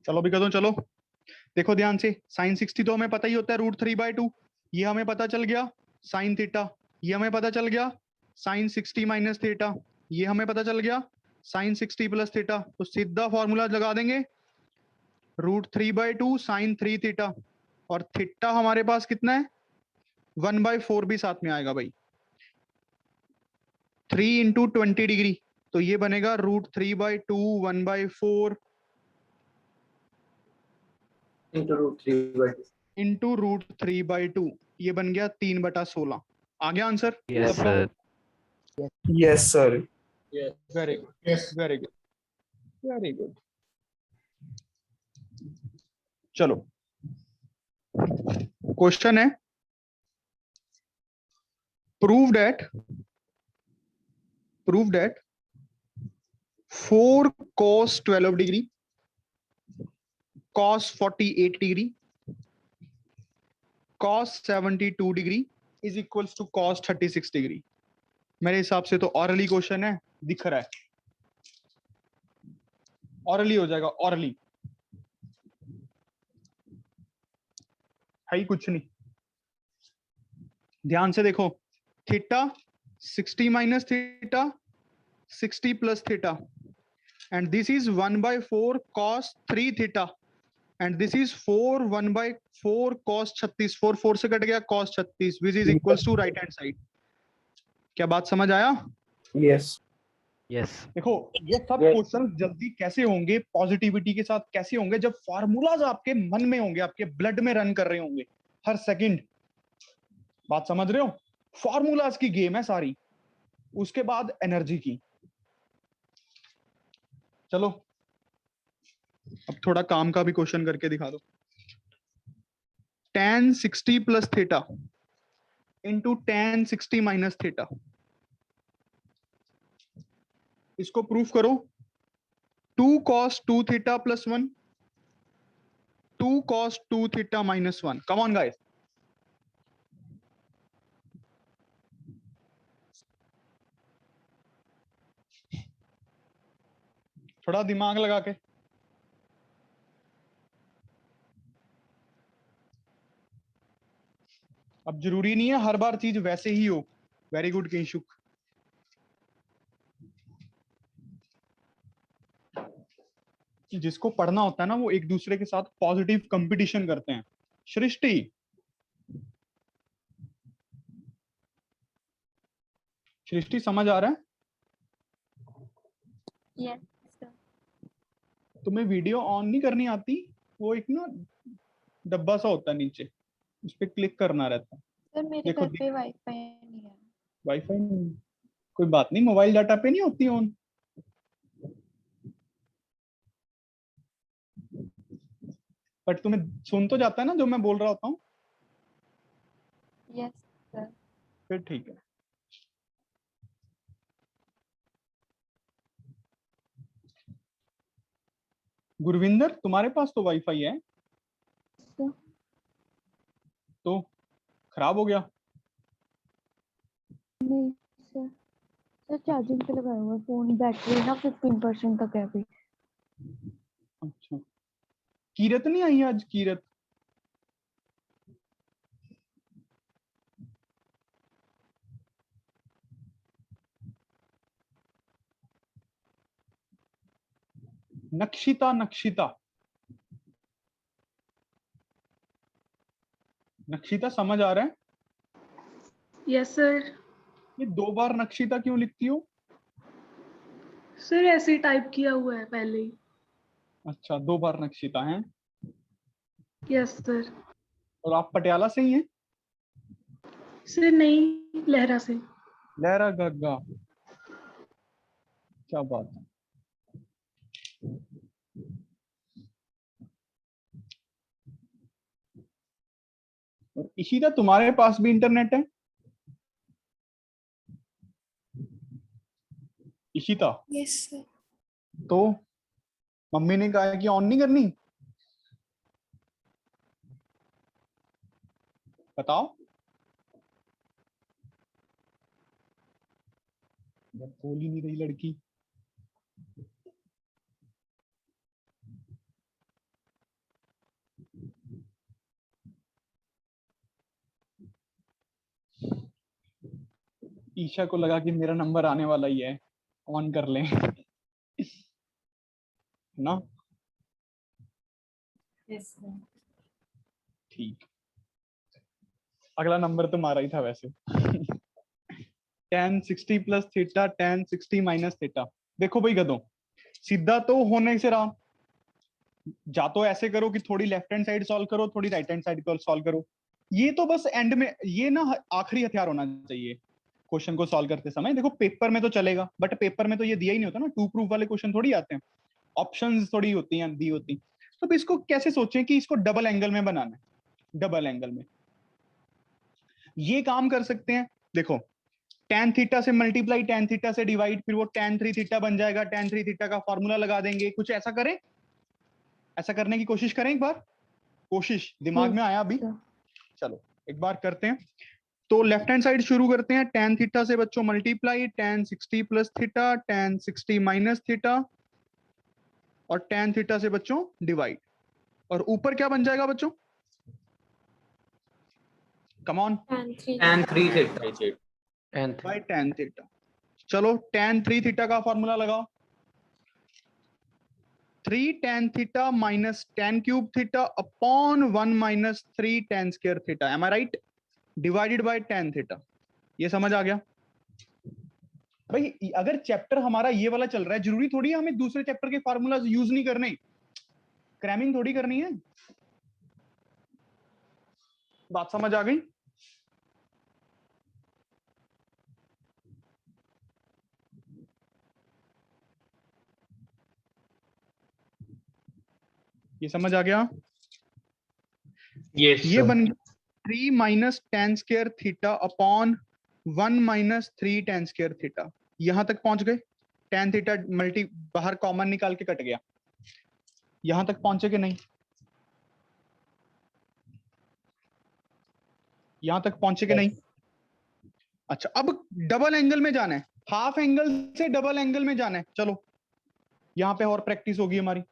चलो भी कर दो, चलो देखो ध्यान से। साइन 60 तो हमें पता ही होता है √3/2, ये हमें पता चल गया। साइन थीटा ये हमें पता चल गया। साइन 60 माइनस थीटा ये हमें पता चल गया। साइन 60 प्लस थीटा, तो सीधा फॉर्मूला लगा देंगे √3/2 साइन 3 थीटा। और थीटा हमारे पास कितना है, 1/4 भी साथ में आएगा भाई, 3 इंटू 20 डिग्री, तो ये बनेगा √3/2 1/4 into √3/2. इंटू √3/2, ये बन गया 3/16। आ गया answer? Yes, sir. Yes, sir. Yes. Very good, very good, very good. चलो क्वेश्चन है, prove that 4 cos 12 degree, cos 48 degree, cos 72 degree is equals to cos 36 degree. मेरे हिसाब से तो ऑरली क्वेश्चन है, दिख रहा है ऑरली हो जाएगा, ऑरली है ही कुछ नहीं। ध्यान से देखो, theta 60 minus theta 60 plus theta, and this is 1/4 cos 3 theta, and this is 1/4 cos 36, 4 से कट गया cos 36, which is equals to right hand side। क्या बात समझ आया? Yes. Yes. देखो ये सब Yes. क्वेश्चन जल्दी कैसे होंगे, पॉजिटिविटी के साथ कैसे होंगे, जब फार्मूलाज आपके मन में होंगे, आपके ब्लड में रन कर रहे होंगे हर सेकंड। बात समझ रहे हो? फार्मूलाज की गेम है सारी, उसके बाद एनर्जी की। चलो अब थोड़ा काम का भी क्वेश्चन करके दिखा दो। tan 60 plus theta into tan 60 minus theta, इसको प्रूफ करो। 2 cos 2 theta plus 1, 2 cos 2 theta minus 1। Come on guys, थोड़ा दिमाग लगा के। अब जरूरी नहीं है हर बार चीज वैसे ही हो। Very good Kinshuk. जिसको पढ़ना होता है ना, वो एक दूसरे के साथ पॉजिटिव कंपटीशन करते हैं। सृष्टि, सृष्टि समझ आ रहा है? Yes, sir. तुम्हें वीडियो ऑन नहीं करनी आती? वो एक ना डब्बा सा होता है नीचे, उस पर क्लिक करना रहता है। सर मेरे देखो, घर पे वाईफाई नहीं है। वाईफाई कोई बात नहीं, मोबाइल डाटा पे नहीं होती ऑन। बट तुम्हें सुन तो जाता है ना जो मैं बोल रहा होता हूँ? Yes, sir. फिर ठीक है। गुरविंदर, तुम्हारे पास तो वाईफाई है, Sir. तो खराब हो गया? नहीं सर, सर चार्जिंग पे लगाया हुआ फोन, बैटरी ना 15% तक है अभी। अच्छा, कीरत नहीं आई आज? कीरत नक्षिता, नक्षिता नक्षिता समझ आ रहा है? Yes sir. ये 2 बार नक्षिता क्यों लिखती हो? सर ऐसे ही टाइप किया हुआ है पहले ही। अच्छा, 2 बार नक्षिता है। Yes sir. और आप पटियाला से ही हैं? सर नहीं, लहरा से। लहरा गग्गा, क्या बात है। और इशिता, तुम्हारे पास भी इंटरनेट है? Ishita, yes sir. तो मम्मी ने कहा है कि ऑन नहीं करनी। बताओ। जब बोल ही नहीं रही लड़की। ईशा को लगा कि मेरा नंबर आने वाला ही है, ऑन कर लें। ना यस सर। ठीक, अगला नंबर तुम्हारा ही था वैसे। tan 60 plus theta tan 60 minus theta. देखो भाई गधों, सीधा तो होने से रहा, जा तो ऐसे करो कि थोड़ी लेफ्ट हैंड साइड सॉल्व करो, थोड़ी राइट हैंड साइड सॉल्व करो। ये तो बस एंड में, ये ना आखिरी हथियार होना चाहिए क्वेश्चन को सॉल्व करते समय। देखो पेपर में तो चलेगा, बट पेपर में तो ये दिया ही नहीं होता ना, 2 प्रूफ वाले क्वेश्चन थोड़ी आते हैं, ऑप्शंस थोड़ी होती हैं, दी होती। तो इसको कैसे सोचें कि इसको डबल एंगल में बनाना है। डबल एंगल में ये काम कर सकते हैं। देखो, tan थीटा से मल्टीप्लाई, tan थीटा से डिवाइड, फिर वो tan 3 थीटा बन जाएगा। tan 3 थीटा का फॉर्मूला लगा देंगे। कुछ ऐसा करें, ऐसा करने की कोशिश करें एक बार। कोशिश दिमाग में आया अभी? चलो एक बार करते हैं। तो लेफ्ट हैंड साइड शुरू करते हैं। tan थीटा से बच्चों multiply, tan 60 plus theta, tan 60 minus theta, और tan थीटा से बच्चों डिवाइड। और ऊपर क्या बन जाएगा बच्चों? Come on. tan 3 theta. By tan theta. चलो tan 3 थीटा का फॉर्मूला लगाओ। 3 tan theta minus tan cube theta upon 1 minus 3 tan square theta. Am I right? Divided by tan theta. ये समझ आ गया भाई? अगर चैप्टर हमारा ये वाला चल रहा है, जरूरी थोड़ी है हमें दूसरे चैप्टर के फार्मूला यूज नहीं करने, क्रैमिंग थोड़ी करनी है। बात समझ आ गई? ये समझ आ गया? Yes, ये sir. बन 3 minus tan square theta upon 1 minus 3 tan square theta. यहां तक पहुंच गए। tan थीटा मल्टी बाहर कॉमन निकाल के कट गया। यहां तक पहुंचे कि नहीं? यहां तक पहुंचे कि नहीं? अच्छा, अब डबल एंगल में जाना है, हाफ एंगल से डबल एंगल में जाना है। चलो यहां पे और प्रैक्टिस होगी हमारी।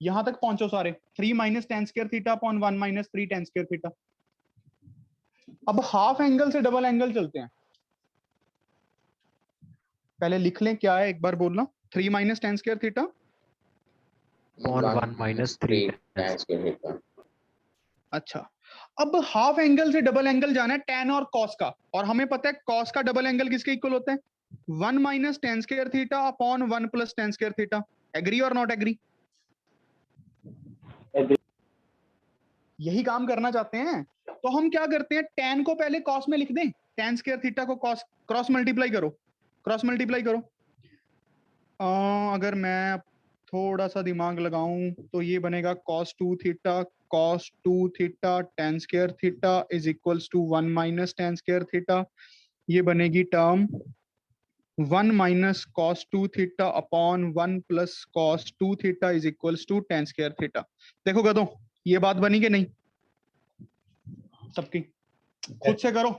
यहां तक पहुंचो सारे। 3 minus tan square theta upon 1 minus 3 tan square theta. अब हाफ एंगल से डबल एंगल चलते हैं। पहले लिख लें क्या है, एक बार बोलना। 3 माइनस tan स्क्वायर थीटा और 1 माइनस 3 tan स्क्वायर थीटा। अच्छा, अब हाफ एंगल से डबल एंगल जाना है tan और cos का, और हमें पता है cos का डबल एंगल किसके इक्वल होता है? 1 minus tan square theta upon 1 plus tan square theta. Agree और नॉट एग्री? यही काम करना चाहते हैं। तो हम क्या करते हैं, tan को पहले cos में लिख दें, tan स्क्वायर थीटा को cos, क्रॉस मल्टीप्लाई करो, क्रॉस मल्टीप्लाई करो। अगर मैं थोड़ा सा दिमाग लगाऊं तो ये बनेगा cos 2 theta, cos 2 theta tan square theta is equals to 1 minus tan square theta. ये बनेगी term 1 minus cos 2 theta upon 1 plus cos 2 theta is equals to tan square theta. देखो गधों, ये बात बनी कि नहीं सबकी? खुद से करो।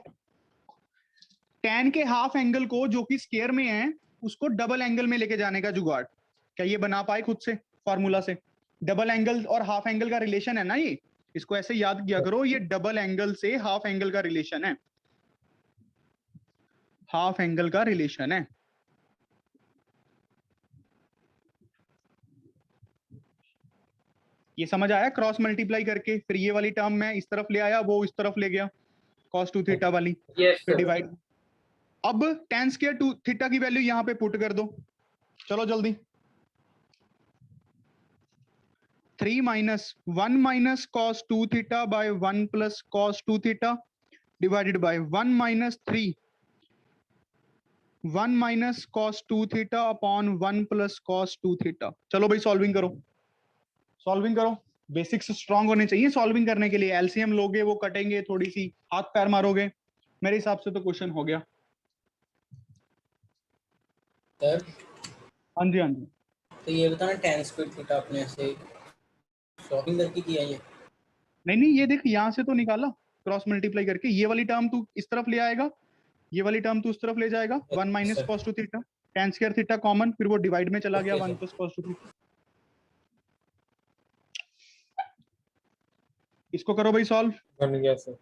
tan के हाफ एंगल को जो कि स्क्वायर में है उसको डबल एंगल में लेके जाने का जुगाड़। क्या ये बना पाए खुद से फॉर्मूला से? डबल एंगल और हाफ एंगल का रिलेशन है ना ये, इसको ऐसे याद किया करो, ये डबल एंगल से हाफ एंगल का रिलेशन है, हाफ एंगल का रिलेशन है। ये समझ आया? क्रॉस मल्टीप्लाई करके फिर ये वाली टर्म मैं इस तरफ ले आया, वो इस तरफ ले गया, cos 2 थीटा वाली, Yes, फिर sir. डिवाइड। अब tan स्क्वायर 2 थीटा की वैल्यू यहां पे पुट कर दो, चलो जल्दी। 3 minus 1 minus cos 2 theta by 1 plus cos 2 theta divided by 1 minus 3 1 minus cos 2 theta upon 1 plus cos 2 theta. चलो भाई सॉल्विंग करो, सॉल्विंग करो। बेसिक्स स्ट्रांग होने चाहिए सॉल्विंग करने के लिए। एलसीएम लोगे वो कटेंगे, थोड़ी सी हाथ पैर मारोगे, मेरे हिसाब से तो क्वेश्चन हो गया। सर हाँ जी हाँ जी। तो ये बताना tan स्क्वायर थीटा आपने ऐसे शॉपिंग करके किया ये? नहीं नहीं, ये देख यहाँ से तो निकाला क्रॉस मल्टीप्लाई करके, ये वाली टर्म तू इस तरफ ले आएगा, ये वाली टर्म तू उस तरफ ले जाएगा, 1 minus sir. cos 2 theta, tan square theta common, फिर वो डिवाइड में चला गया, okay, 1 sir. Plus cos 2 theta. इसको करो भाई सॉल्व। बन गया सर।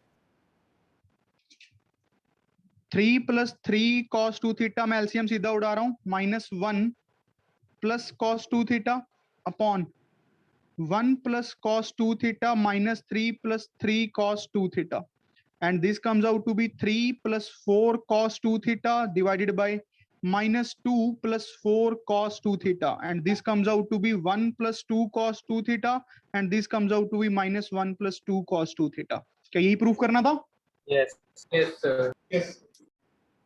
3 प्लस 3 cos 2 थीटा, मैं एलसीएम सीधा उड़ा रहा हूँ, minus 1 plus cos 2 theta upon 1 plus cos 2 theta minus 3 plus 3 cos 2 theta, and this comes out to be 3 plus 4 cos 2 theta divided by minus 2 plus 4 cos 2 theta, and this comes out to be 1 plus 2 cos 2 theta, and this comes out to be minus 1 plus 2 cos 2 theta। क्या यही प्रूफ करना था? Yes Yes, sir.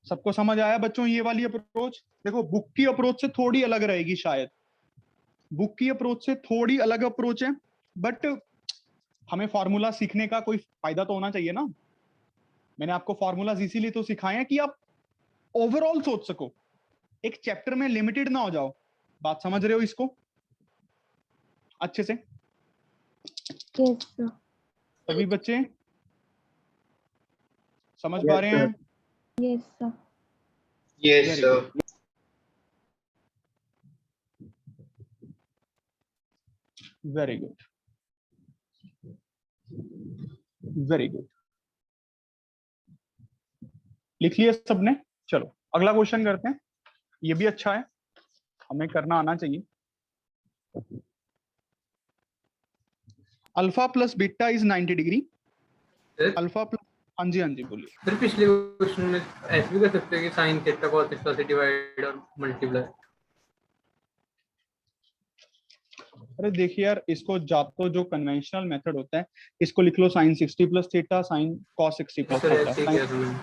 सबको समझ आया बच्चों? ये वाली अप्रोच देखो, बुक की अप्रोच से थोड़ी अलग रहेगी शायद, बुक की अप्रोच से थोड़ी अलग अप्रोच है, बट हमें फॉर्मूला सीखने का कोई फायदा तो होना चाहिए ना। मैंने आपको फॉर्मूलाज इसीलिए तो सिखाए हैं कि आप ओवरऑल सोच सको, एक चैप्टर में लिमिटेड ना हो जाओ। बात समझ रहे हो इसको अच्छे से? Yes, sir. सभी बच्चे समझ पा रहे हैं? Yes, sir. Yes, Very sir. good. Very good, very good. लिख लिया सबने? चलो अगला क्वेश्चन करते हैं, ये भी अच्छा है, हमें करना आना चाहिए। Alpha plus beta is 90 degree. Sir, alpha plus, हाँ जी हाँ जी बोलिए। sir, पिछले क्वेश्चन में ऐसे भी कर सकते हैं कि साइन थीटा cos थीटा से डिवाइड और मल्टीप्लाई। अरे देखिए यार, इसको तो जो कन्वेंशनल मेथड होता है, इसको लिख लो sin 60 plus theta sine cos 60 plus sir theta, ऐसे ही किया था मैंने।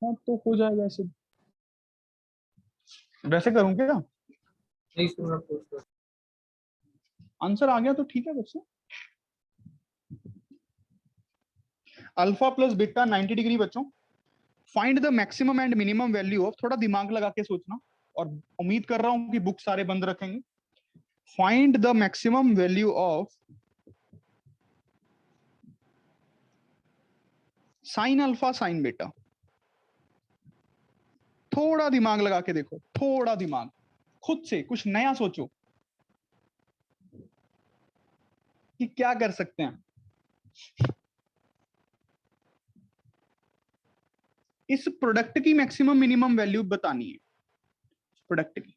हाँ तो हो जाएगा ऐसे। वैसे करूं क्या? नहीं सर, मैं पूछ रहा हूँ। आंसर आ गया तो ठीक है बच्चों। अल्फा प्लस बीटा 90 डिग्री बच्चों। Find the maximum and minimum value of, थोड़ा दिमाग लगा के सोचना, और उम्मीद कर रहा हूं कि बुक सारे बंद रखेंगे। Find the maximum value of sine alpha sign beta. थोड़ा दिमाग लगा के देखो, थोड़ा दिमाग, खुद से कुछ नया सोचो कि क्या कर सकते हैं। इस प्रोडक्ट की मैक्सिमम मिनिमम वैल्यू बतानी है, प्रोडक्ट की।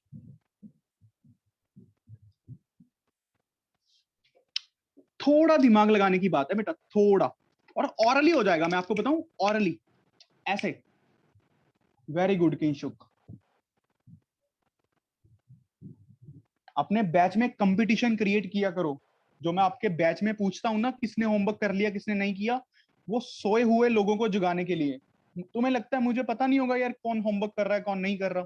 थोड़ा दिमाग लगाने की बात है बेटा, थोड़ा, और ऑरली हो जाएगा, मैं आपको बताऊं, ऑरली ऐसे। Very good Kinshuk. अपने बैच में कंपटीशन क्रिएट किया करो। जो मैं आपके बैच में पूछता हूं ना, किसने होमवर्क कर लिया किसने नहीं किया, वो सोए हुए लोगों को जगाने के लिए। तुम्हें लगता है मुझे पता नहीं होगा यार कौन होमवर्क कर रहा है कौन नहीं कर रहा?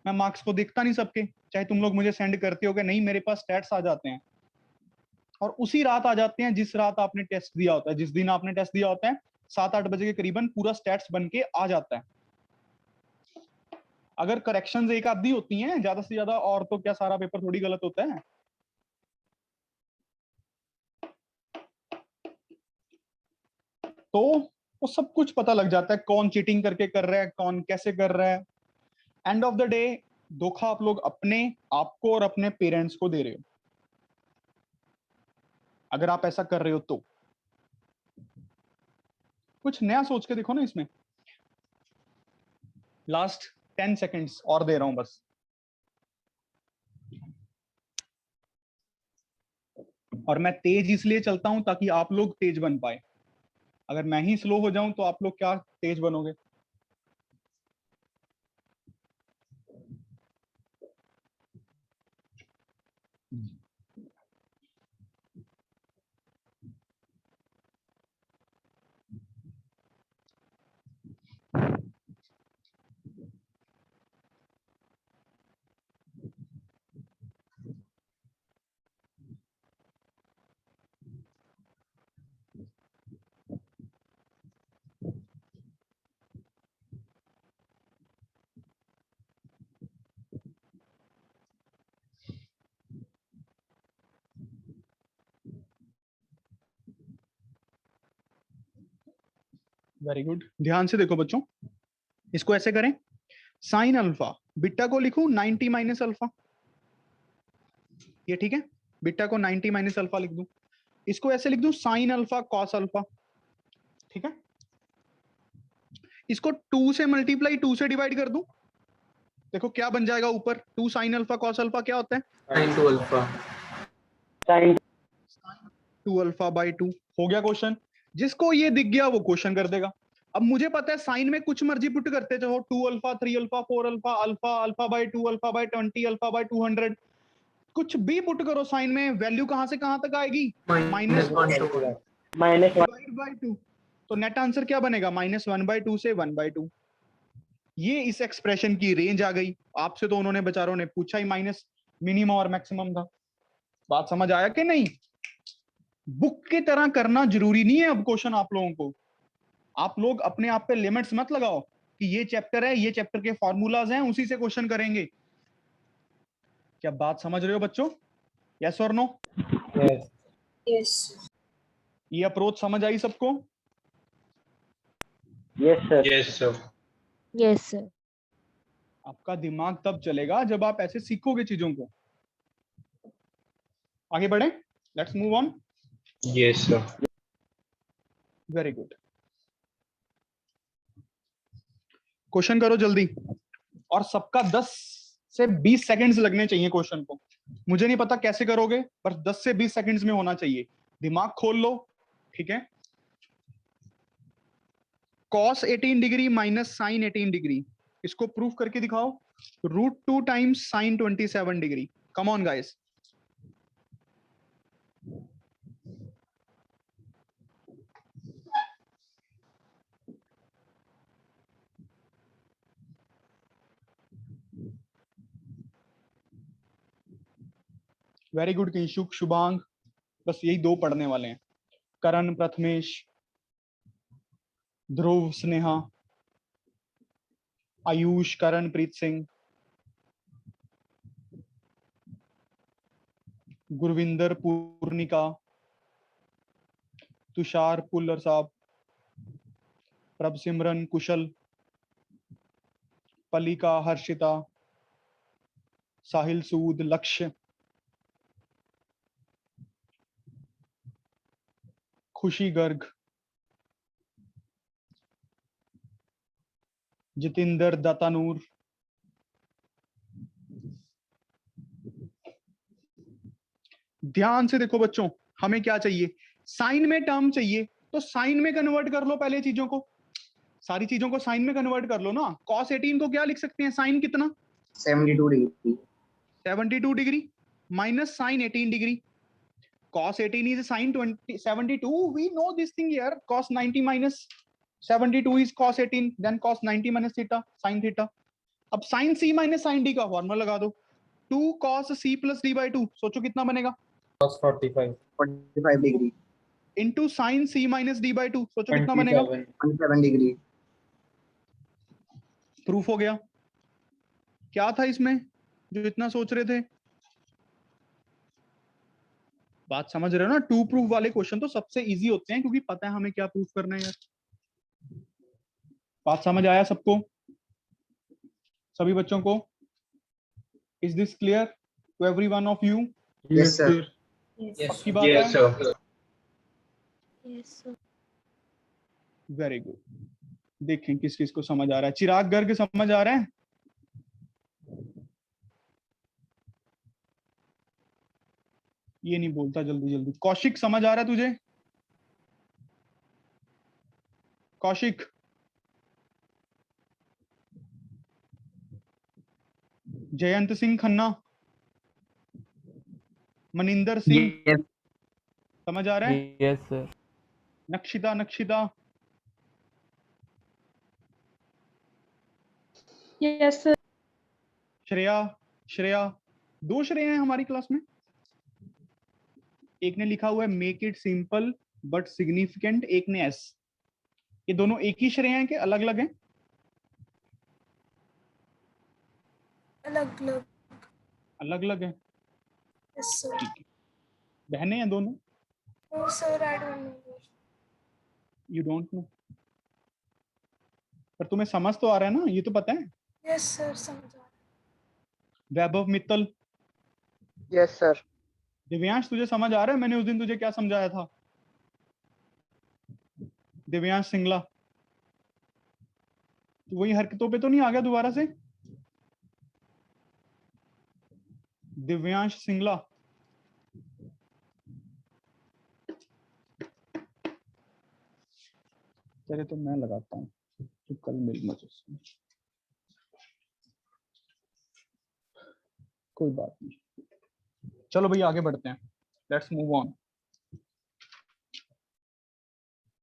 मैं मार्क्स को देखता नहीं सबके, चाहे तुम लोग मुझे सेंड करते हो कि नहीं, मेरे पास स्टैट्स आ जाते हैं, और उसी रात आ जाते हैं जिस रात आपने टेस्ट दिया होता है। जिस दिन आपने टेस्ट दिया होता है 7-8 बजे के करीबन पूरा स्टैट्स बन के आ जाता है। अगर करेक्शंस एक आधी होती हैं ज्यादा से ज्यादा, और तो क्या सारा पेपर थोड़ी गलत होता है। तो वो सब कुछ पता लग जाता है, कौन चीटिंग करके कर रहा है, कौन कैसे कर रहा है। एंड ऑफ द डे धोखा आप लोग अपने आपको और अपने पेरेंट्स को दे रहे हो अगर आप ऐसा कर रहे हो तो। कुछ नया सोच के देखो ना इसमें। लास्ट 10 सेकेंड्स और दे रहा हूं बस। और मैं तेज इसलिए चलता हूं ताकि आप लोग तेज बन पाए। अगर मैं ही स्लो हो जाऊं तो आप लोग क्या तेज बनोगे? वेरी गुड, ध्यान से देखो बच्चों। इसको ऐसे करें, साइन अल्फा, बीटा को लिखूं 90 माइनस अल्फा, ये ठीक है। बीटा को 90 माइनस अल्फा लिख दूं। इसको ऐसे लिख दूं साइन अल्फा कॉस अल्फा, ठीक है। इसको 2 से मल्टीप्लाई 2 से डिवाइड कर दूं, देखो क्या बन जाएगा ऊपर। 2 साइन अल्फा कॉस अल्फा क्या होता है? sin 2 alpha. 2 अल्फा बाई 2 हो गया क्वेश्चन। जिसको ये दिख गया वो क्वेश्चन कर देगा। अब मुझे पता है साइन में कुछ मर्जी पुट करते चाहो, 2 alpha 3 alpha 4 alpha alpha alpha by 2 alpha by 20 alpha by 200, कुछ भी पुट करो साइन में, वैल्यू कहां से कहां तक आएगी? माइनस 1 2। Divide by 2। तो नेट आंसर क्या बनेगा? -1/2 से 1/2। ये इस एक्सप्रेशन की रेंज आ गई। आपसे तो उन्होंने बेचारों ने पूछा ही माइनस मिनिमम और मैक्सिमम था। बात समझ आया कि नहीं? बुक की तरह करना जरूरी नहीं है अब क्वेश्चन आप लोगों को। आप लोग अपने आप पे लिमिट्स मत लगाओ कि ये चैप्टर है, ये चैप्टर के फॉर्मूलाज हैं, उसी से क्वेश्चन करेंगे। क्या बात समझ रहे हो बच्चों? यस और नो? यस। ये अप्रोच समझ आई सबको? Yes, sir. Yes sir. आपका दिमाग तब चलेगा जब आप ऐसे सीखोगे चीजों को। आगे बढ़े, let's move on. Yes, sir. Very good, question करो जल्दी। और सबका 10 से 20 सेकंड्स लगने चाहिए क्वेश्चन को। मुझे नहीं पता कैसे करोगे, पर 10 से 20 सेकंड्स में होना चाहिए। दिमाग खोल लो, ठीक है। cos 18 degree minus sine 18 degree, इसको प्रूफ करके दिखाओ। √2 times sine 27 degree. Come on guys. Very good Kinshuk, Shubhang, बस यही 2 पढ़ने वाले हैं। करण, प्रथमेश, ध्रुव, स्नेहा, आयुष, करण, प्रीत सिंह, गुरविंदर, पूर्णिका, तुषार, पुल्लर साहब, प्रभ सिमरन, कुशल, पलिका, हर्षिता, साहिल सूद, लक्ष्य, खुशी गर्ग, जितेंद्र, दत्तानूर, ध्यान से देखो बच्चों। हमें क्या चाहिए? साइन में टर्म चाहिए, तो साइन में कन्वर्ट कर लो पहले चीजों को। सारी चीजों को साइन में कन्वर्ट कर लो ना। cos 18 को क्या लिख सकते हैं? साइन कितना? 72 degree. 72 degree minus sine 18 degree. cos 18 is sin 72. We know this thing here. Cos 90 minus 72 is cos 18. Then cos 90 minus theta, sin theta. अब sin c minus sin d का फॉर्मूला लगा दो। 2 cos c plus d by 2, सोचो कितना बनेगा? cos 45 degree Into sin c minus d by 2, सोचो कितना बनेगा? 27 डिग्री। प्रूफ हो गया। क्या था इसमें जो इतना सोच रहे थे? बात समझ रहे हो ना? 2 प्रूफ वाले क्वेश्चन तो सबसे इजी होते हैं, क्योंकि पता है हमें क्या प्रूफ करना है यार। बात समझ आया सबको, सभी बच्चों को? Is this clear to every one of you? Yes, sir. Yes, पक्की sir. बात Yes, है? sir. Yes, sir. Very good. देखें किस किस को समझ आ रहा है। चिराग गर्ग समझ आ रहा है? ये नहीं बोलता जल्दी जल्दी। कौशिक समझ आ रहा है तुझे? कौशिक, जयंत सिंह खन्ना, मनिंदर सिंह, समझ आ रहा है? Yes sir. Nakshita, Nakshita, yes sir. Shreya, Shreya, दो श्रेया हैं हमारी क्लास में। एक ने लिखा हुआ है make it simple but significant, एक ने एस। ये दोनों एक ही श्रेया हैं कि अलग अलग हैं? अलग अलग। अलग अलग है। Yes sir. ठीक है, बहनें हैं दोनों? No sir, I don't know. You don't know, पर तुम्हें समझ तो आ रहा है ना, ये तो पता है। यस सर, समझ आ रहा वैभव मित्तल, यस सर। दिव्यांश तुझे समझ आ रहा है? मैंने उस दिन तुझे क्या समझाया था? दिव्यांश सिंगला, तो वही हरकतों पे तो नहीं आ गया दोबारा से? दिव्यांश सिंगला, चले तो मैं लगाता हूँ, तो कल मेरी मदद से। कोई बात नहीं, चलो भैया आगे बढ़ते हैं। Let's move on.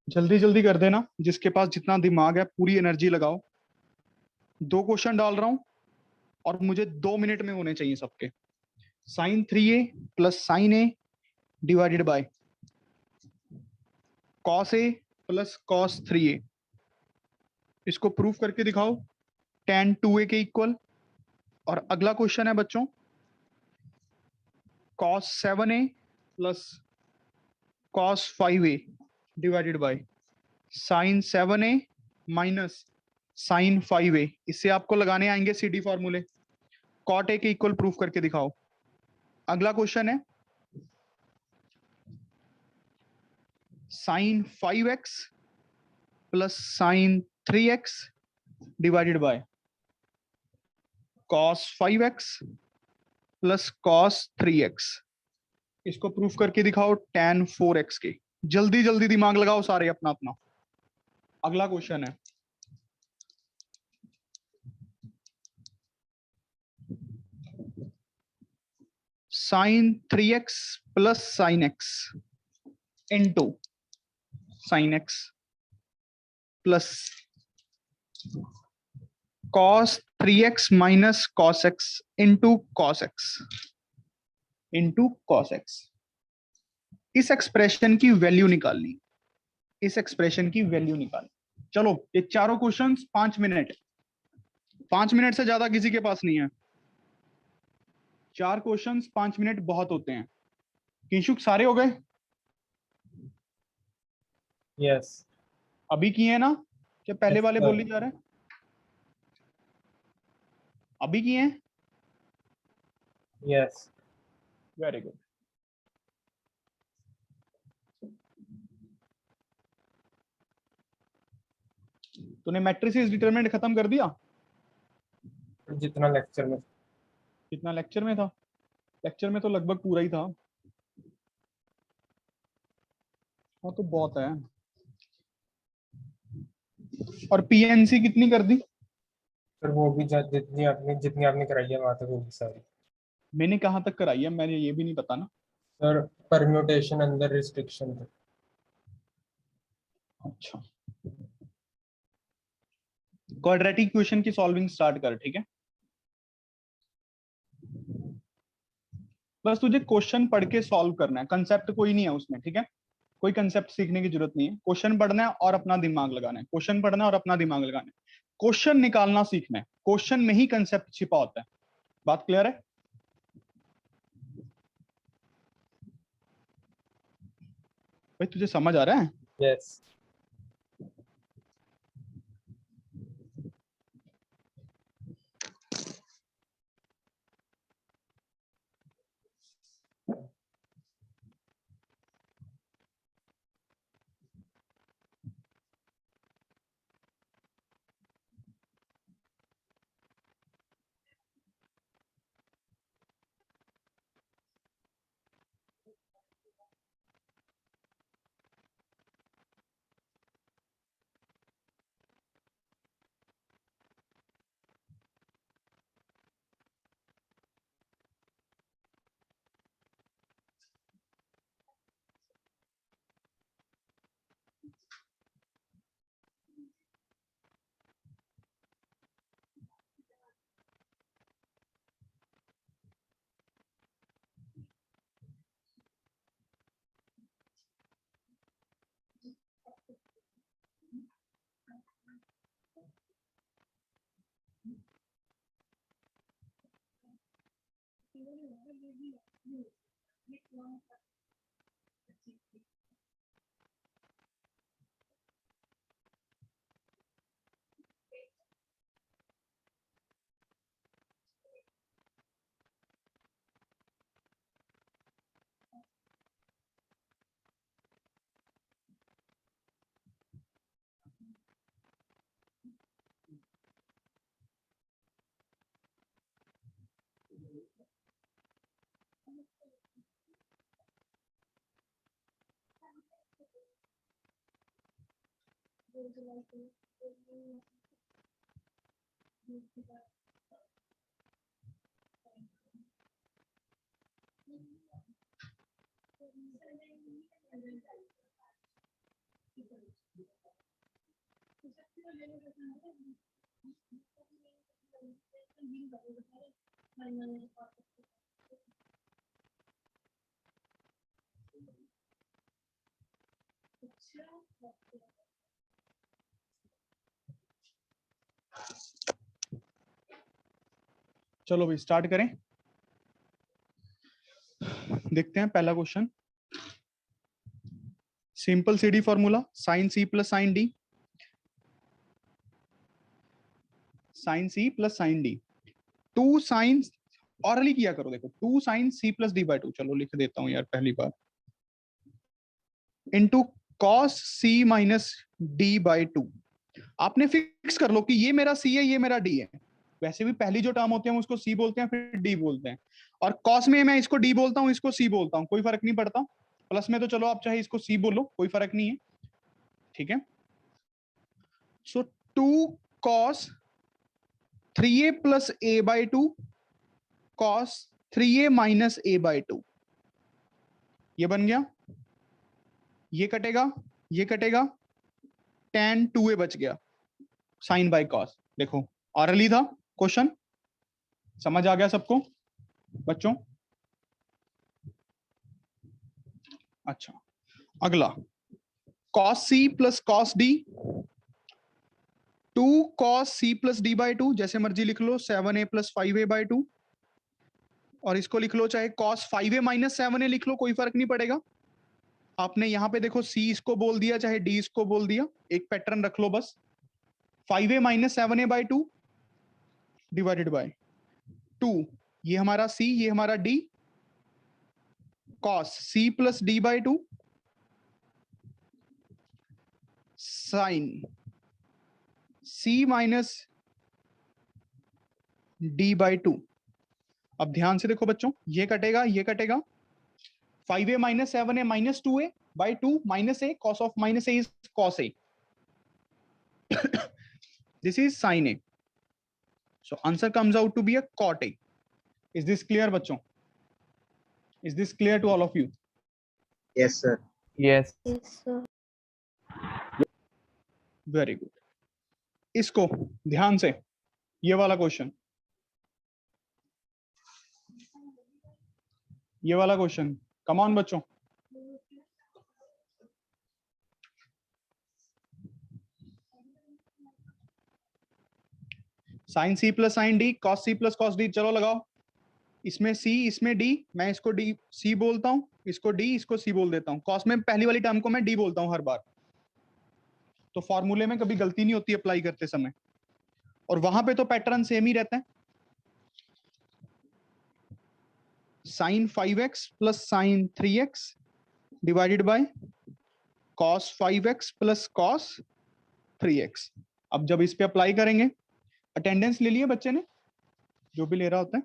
जल्दी जल्दी कर देना, जिसके पास जितना दिमाग है पूरी एनर्जी लगाओ। 2 क्वेश्चन डाल रहा हूं और मुझे 2 मिनट में होने चाहिए सबके। sin 3a plus sin a divided by cos a plus cos 3a, इसको प्रूफ करके दिखाओ tan 2a के इक्वल। और अगला क्वेश्चन है बच्चों cos 7a plus cos 5a divided by sin 7a minus sin 5a। इससे आपको लगाने आएंगे सीडी फॉर्मूले। cot a के इक्वल प्रूफ करके दिखाओ। अगला क्वेश्चन है sin 5x plus sin 3x divided bye cos 5x plus cos 3x, इसको प्रूफ करके दिखाओ tan 4x के। जल्दी जल्दी दिमाग लगाओ सारे अपना अपना। अगला क्वेश्चन है sin 3x plus sin x into sin x plus cos 3x minus cos x into cos x into cos x। इस एक्सप्रेशन की वैल्यू निकालनी, इस एक्सप्रेशन की वैल्यू निकालनी। चलो ये चारों क्वेश्चंस 5 मिनट, 5 मिनट से ज्यादा किसी के पास नहीं है। 4 क्वेश्चंस 5 मिनट बहुत होते हैं। किंशुक सारे हो गए? Yes. अभी किए हैं ना, क्या पहले Yes, वाले sir. बोले जा रहे हैं? अभी किए हैं? Yes. Very good. तूने मैट्रिसेस डिटरमिनेंट खत्म कर दिया? जितना लेक्चर में। कितना लेक्चर में था? लेक्चर में तो लगभग पूरा ही था। हाँ तो बहुत है। और पीएनसी कितनी कर दी? फिर वो भी जितनी आपने कराई है वहां तक वो भी सारी। मैंने कहाँ तक कराई है, मैंने ये भी नहीं पता ना। सर परम्यूटेशन अंदर रिस्ट्रिक्शन है। अच्छा, क्वाड्रेटिक इक्वेशन की सॉल्विंग स्टार्ट कर, ठीक है? बस तुझे क्वेश्चन पढ़ के सॉल्व करना है, कंसेप्ट कोई नहीं है उसमें, ठीक है? कोई कंसेप्ट सीखने की जरूरत नहीं है। क्वेश्चन पढ़ना है और अपना दिमाग लगाना है, क्वेश्चन पढ़ना है और अपना दिमाग लगाना है। क्वेश्चन निकालना सीखना है, क्वेश्चन में ही कंसेप्ट छिपा होता है। बात क्लियर है? भाई तुझे समझ आ रहा है? यस। चलो भाई स्टार्ट करें। देखते हैं पहला question. Simple CD formula sine सी प्लस साइन डी, साइन सी plus sine D, two sine, orally किया करो। देखो two sine C plus D by two, चलो लिख देता हूं यार पहली बार, into cos C minus D by two. आपने फिक्स कर लो कि ये मेरा सी है, ये मेरा डी है। वैसे भी पहली जो टर्म होती है हम उसको सी बोलते हैं, फिर डी बोलते हैं। और कॉस में मैं इसको डी बोलता हूं, इसको सी बोलता हूं, कोई फर्क नहीं पड़ता। प्लस में तो चलो आप चाहे इसको सी बोलो, कोई फर्क नहीं है, ठीक है। So two cos 3a plus A by two cos 3a minus A by two, ये बन गया। ये कटेगा, ये कटेगा, tan 2a बच गया, साइन बाई कॉस। देखो ऑरली था क्वेश्चन, समझ आ गया सबको बच्चों? अच्छा, अगला cos C plus cos D, two cos C plus D by two, जैसे मर्जी लिख लो, 7a plus 5a by two. और इसको लिख लो चाहे कॉस 5a माइनस 7a लिख लो, कोई फर्क नहीं पड़ेगा। आपने यहां पे देखो सी इसको बोल दिया, चाहे डी इसको बोल दिया, एक पैटर्न रख लो बस। 5a माइनस 7a by two divided by 2, ये हमारा सी, ये हमारा D, cos C plus D by two sine C minus D by two. अब ध्यान से देखो बच्चों, ये कटेगा, ये कटेगा, 5a माइनस 7a minus 2a by 2 minus a, cos of minus a is cos a. This is sin a. So answer comes out to be a cot a. Is this clear बच्चों? Is this clear to all of you? Yes, sir. Yes, sir. Very good. इसको ध्यान से, ये वाला क्वेश्चन, ये वाला क्वेश्चन, कम ऑन बच्चों। साइन सी plus sine D, cos C plus cos D, चलो लगाओ। इसमें सी, इसमें डी, मैं इसको डी सी बोलता हूं, इसको डी, इसको सी बोल देता हूं। कॉस में पहली वाली टर्म को मैं डी बोलता हूं हर बार, तो फॉर्मूले में कभी गलती नहीं होती अप्लाई करते समय। और वहां पे तो पैटर्न सेम ही रहता है, sine 5x plus sine 3x divided by cos 5x plus cos 3x। अब जब इस पे अप्लाई करेंगे, अटेंडेंस ले लिए बच्चे ने, जो भी ले रहा होता है?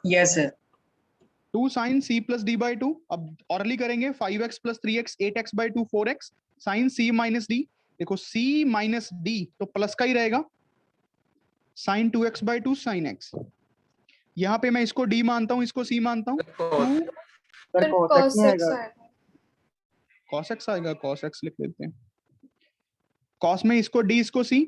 Yes sir. 2 sine C plus D by two, अब ऑरली करेंगे, 5x plus 3x 8x by 2 4x, sine C minus d, देखो सी माइनस डी तो प्लस का ही रहेगा, sign 2x by 2 sign x। यहाँ पे मैं इसको डी मानता हूँ, इसको सी मानता हूँ, फिर cos x आएगा। cos x आएगा, cos x लिख लेते हैं। cos में इसको डी, इसको सी,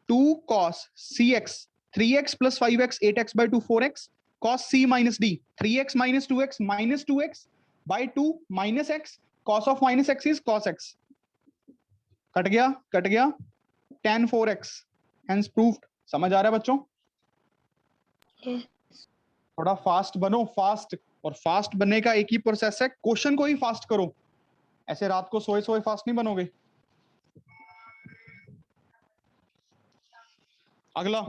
2 cos cx 3x plus 5x 8x by 2 4x, cos c minus D 3x minus 2x by 2 minus x, cos of minus x is cos x। Cut गया, कट गया, tan 4x, hence proved। समझ आ रहा है बच्चों? Yes. थोड़ा फास्ट बनो, फास्ट। और फास्ट बनने का एक ही प्रोसेस है, क्वेश्चन को ही फास्ट करो। ऐसे रात को सोए सोए फास्ट नहीं बनोगे। अगला,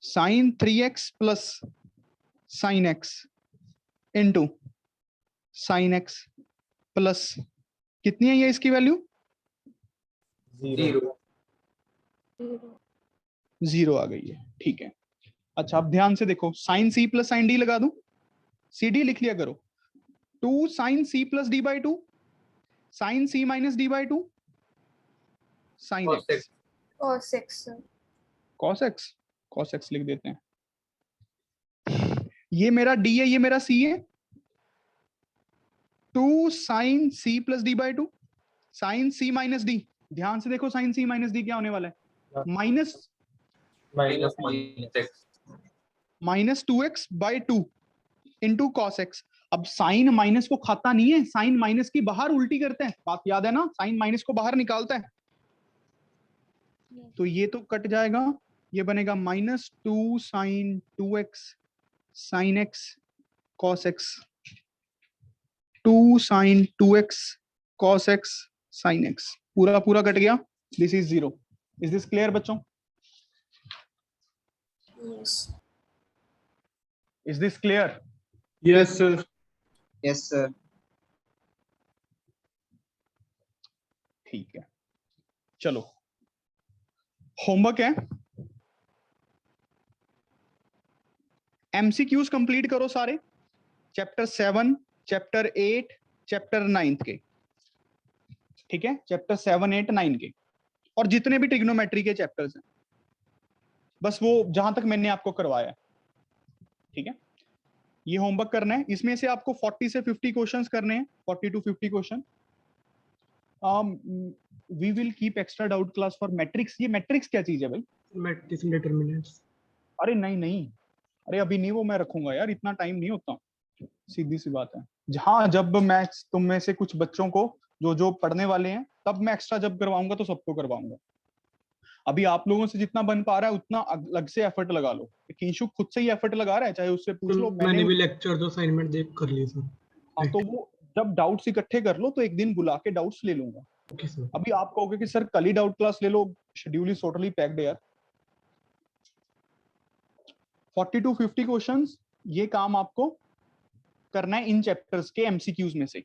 sine 3x plus sine x into sine x plus, कितनी है ये इसकी वैल्यू? 0 0 आ गई है, ठीक है। अच्छा अब ध्यान से देखो, sine c plus sine d लगा दूं, सी डी लिख लिया करो। 2 sine c plus d by 2, sine c minus d by 2, sine Cos x, x. और 6 सर। cos x लिख देते हैं। ये मेरा d है, ये मेरा c है। 2 sine c plus d by 2, sine c minus d। ध्यान से देखो, साइन c माइनस d क्या होने वाला है? Minus -x. Minus 2x by 2 into cos x. अब साइन माइनस को खाता नहीं है, साइन माइनस की बाहर उल्टी करते हैं, बात याद है ना? साइन माइनस को बाहर निकालता है। तो ये तो कट जाएगा, ये बनेगा -2 sine 2x sine x cos x, 2 sine 2x cos x sine x, पूरा पूरा कट गया। This is 0। Is this clear बच्चों? Is this clear? Yes, sir. Yes, sir. ठीक है, चलो होमवर्क है, एमसीक्यूज कंप्लीट करो सारे, चैप्टर 7, चैप्टर 8, चैप्टर 9 के। ठीक है, चैप्टर 7, 8, 9 के, और जितने भी ट्रिग्नोमेट्री के चैप्टर्स हैं, बस वो जहां तक मैंने आपको करवाया है। ठीक है, ये होमवर्क करना है। इसमें से आपको 40 से 50 क्वेश्चंस करने हैं, 40 to 50 question. We will keep extra doubt class for matrix. ये मैट्रिक्स क्या चीज है भाई? Matrix determinants. अरे नहीं नहीं, अरे अभी नहीं, वो मैं रखूंगा यार, इतना टाइम नहीं होता, सीधी सी बात है। जहां जब मैं तुम में से कुछ बच्चों को जो जो पढ़ने वाले हैं, तब मैं एक्स्ट्रा जब करवाऊंगा तो सबको करवाऊंगा। अभी आप लोगों से जितना बन पा रहा है उतना अलग से एफर्ट लगा लो। किंशु खुद से ही एफर्ट लगा रहा है, चाहे उससे पूछ लो। मैंने भी लेक्चर जो असाइनमेंट देख कर लिए सर। हाँ, तो वो जब डाउट्स इकट्ठे कर लो तो एक दिन बुला के डाउट्स ले लूंगा। Okay sir. अभी आप कहोगे कि सर कल ही डाउट क्लास ले लो, शेड्यूल इज टोटली पैक्ड यार। 40 to 50 क्वेश्चंस, ये काम आपको करना है इन चैप्टर्स के एमसीक्यूज में से।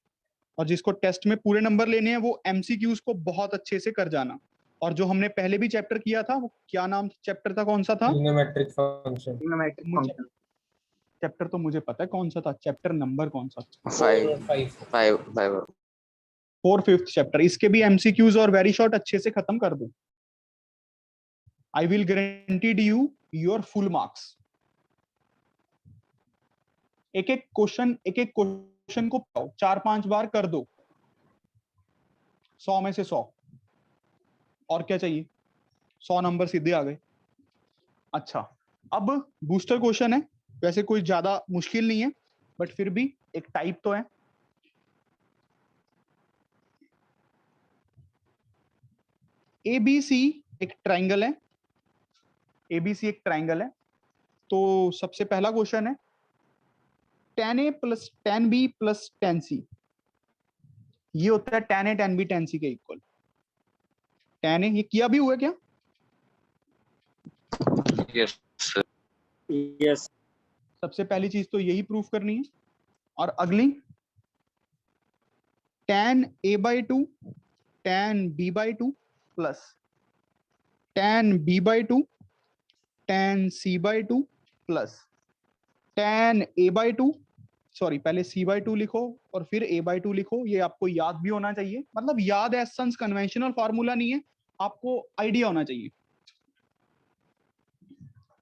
और जिसको टेस्ट में पूरे नंबर लेने हैं वो एमसीक्यूज को बहुत अच्छे से कर जाना। और जो हमने पहले भी चैप्टर किया था, वो क्या नाम चैप्टर था, कौन सा था? Trigonometric function. चैप्टर तो मुझे पता है कौन सा था, चैप्टर नंबर कौन सा था? 5. 4th chapter. इसके भी एमसीक्यूज और वेरी शॉर्ट अच्छे से खत्म कर दो। I will guaranteed you your full marks. एक एक क्वेश्चन को 4-5 बार कर दो, 100 में से 100। और क्या चाहिए? 100 नंबर सीधे आ गए। अच्छा, अब बूस्टर क्वेश्चन है, वैसे कोई ज्यादा मुश्किल नहीं है, बट फिर भी एक टाइप तो है। एबीसी एक ट्रायंगल है, एबीसी एक ट्रायंगल है। तो सबसे पहला क्वेश्चन है, tan A plus tan B plus tan C, ये होता है tan A tan B tan C के इक्वल। tan A ये किया भी हुआ क्या? Yes, sir. Yes. सबसे पहली चीज तो यही प्रूफ करनी है। और अगली, tan A by 2 tan B by 2 plus tan B by 2 tan C by 2 plus tan A by 2, sorry पहले C बाई 2 लिखो और फिर A बाई 2 लिखो। ये आपको याद भी होना चाहिए, मतलब याद एज सच कन्वेंशनल फार्मूला नहीं है, आपको आइडिया होना चाहिए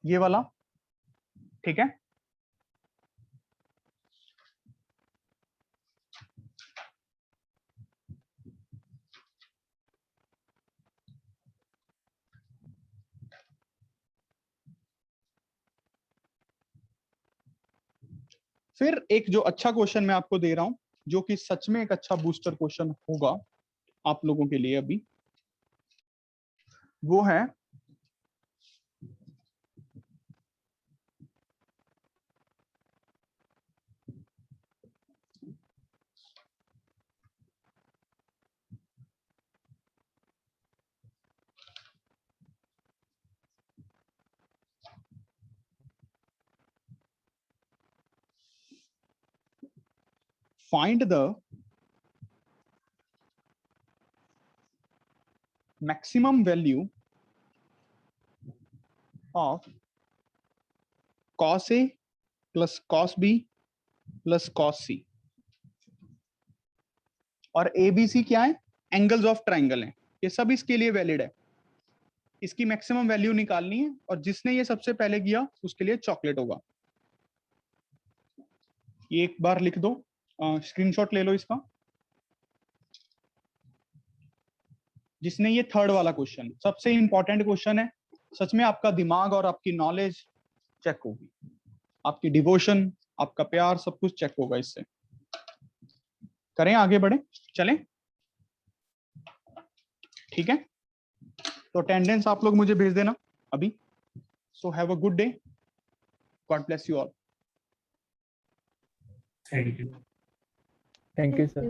ये वाला। ठीक है, फिर एक जो अच्छा क्वेश्चन मैं आपको दे रहा हूं, जो कि सच में एक अच्छा बूस्टर क्वेश्चन होगा आप लोगों के लिए अभी, वो है find the maximum value of cos A plus cos B plus cos C. और ABC क्या है? एंगल्स ऑफ ट्राइंगल है, ये सब इसके लिए वैलिड है। इसकी मैक्सिमम वैल्यू निकालनी है और जिसने ये सबसे पहले किया उसके लिए चॉकलेट होगा। ये एक बार लिख दो, स्क्रीनशॉट ले लो इसका। जिसने ये थर्ड वाला क्वेश्चन, सबसे इंपॉर्टेंट क्वेश्चन है, सच में आपका दिमाग और आपकी नॉलेज चेक होगी, आपकी डिवोशन, आपका प्यार, सब कुछ चेक होगा इससे। करें आगे बढ़े, चलें, ठीक है। तो अटेंडेंस आप लोग मुझे भेज देना अभी। So have a good day, God bless you all. Thank you. Thank you, sir.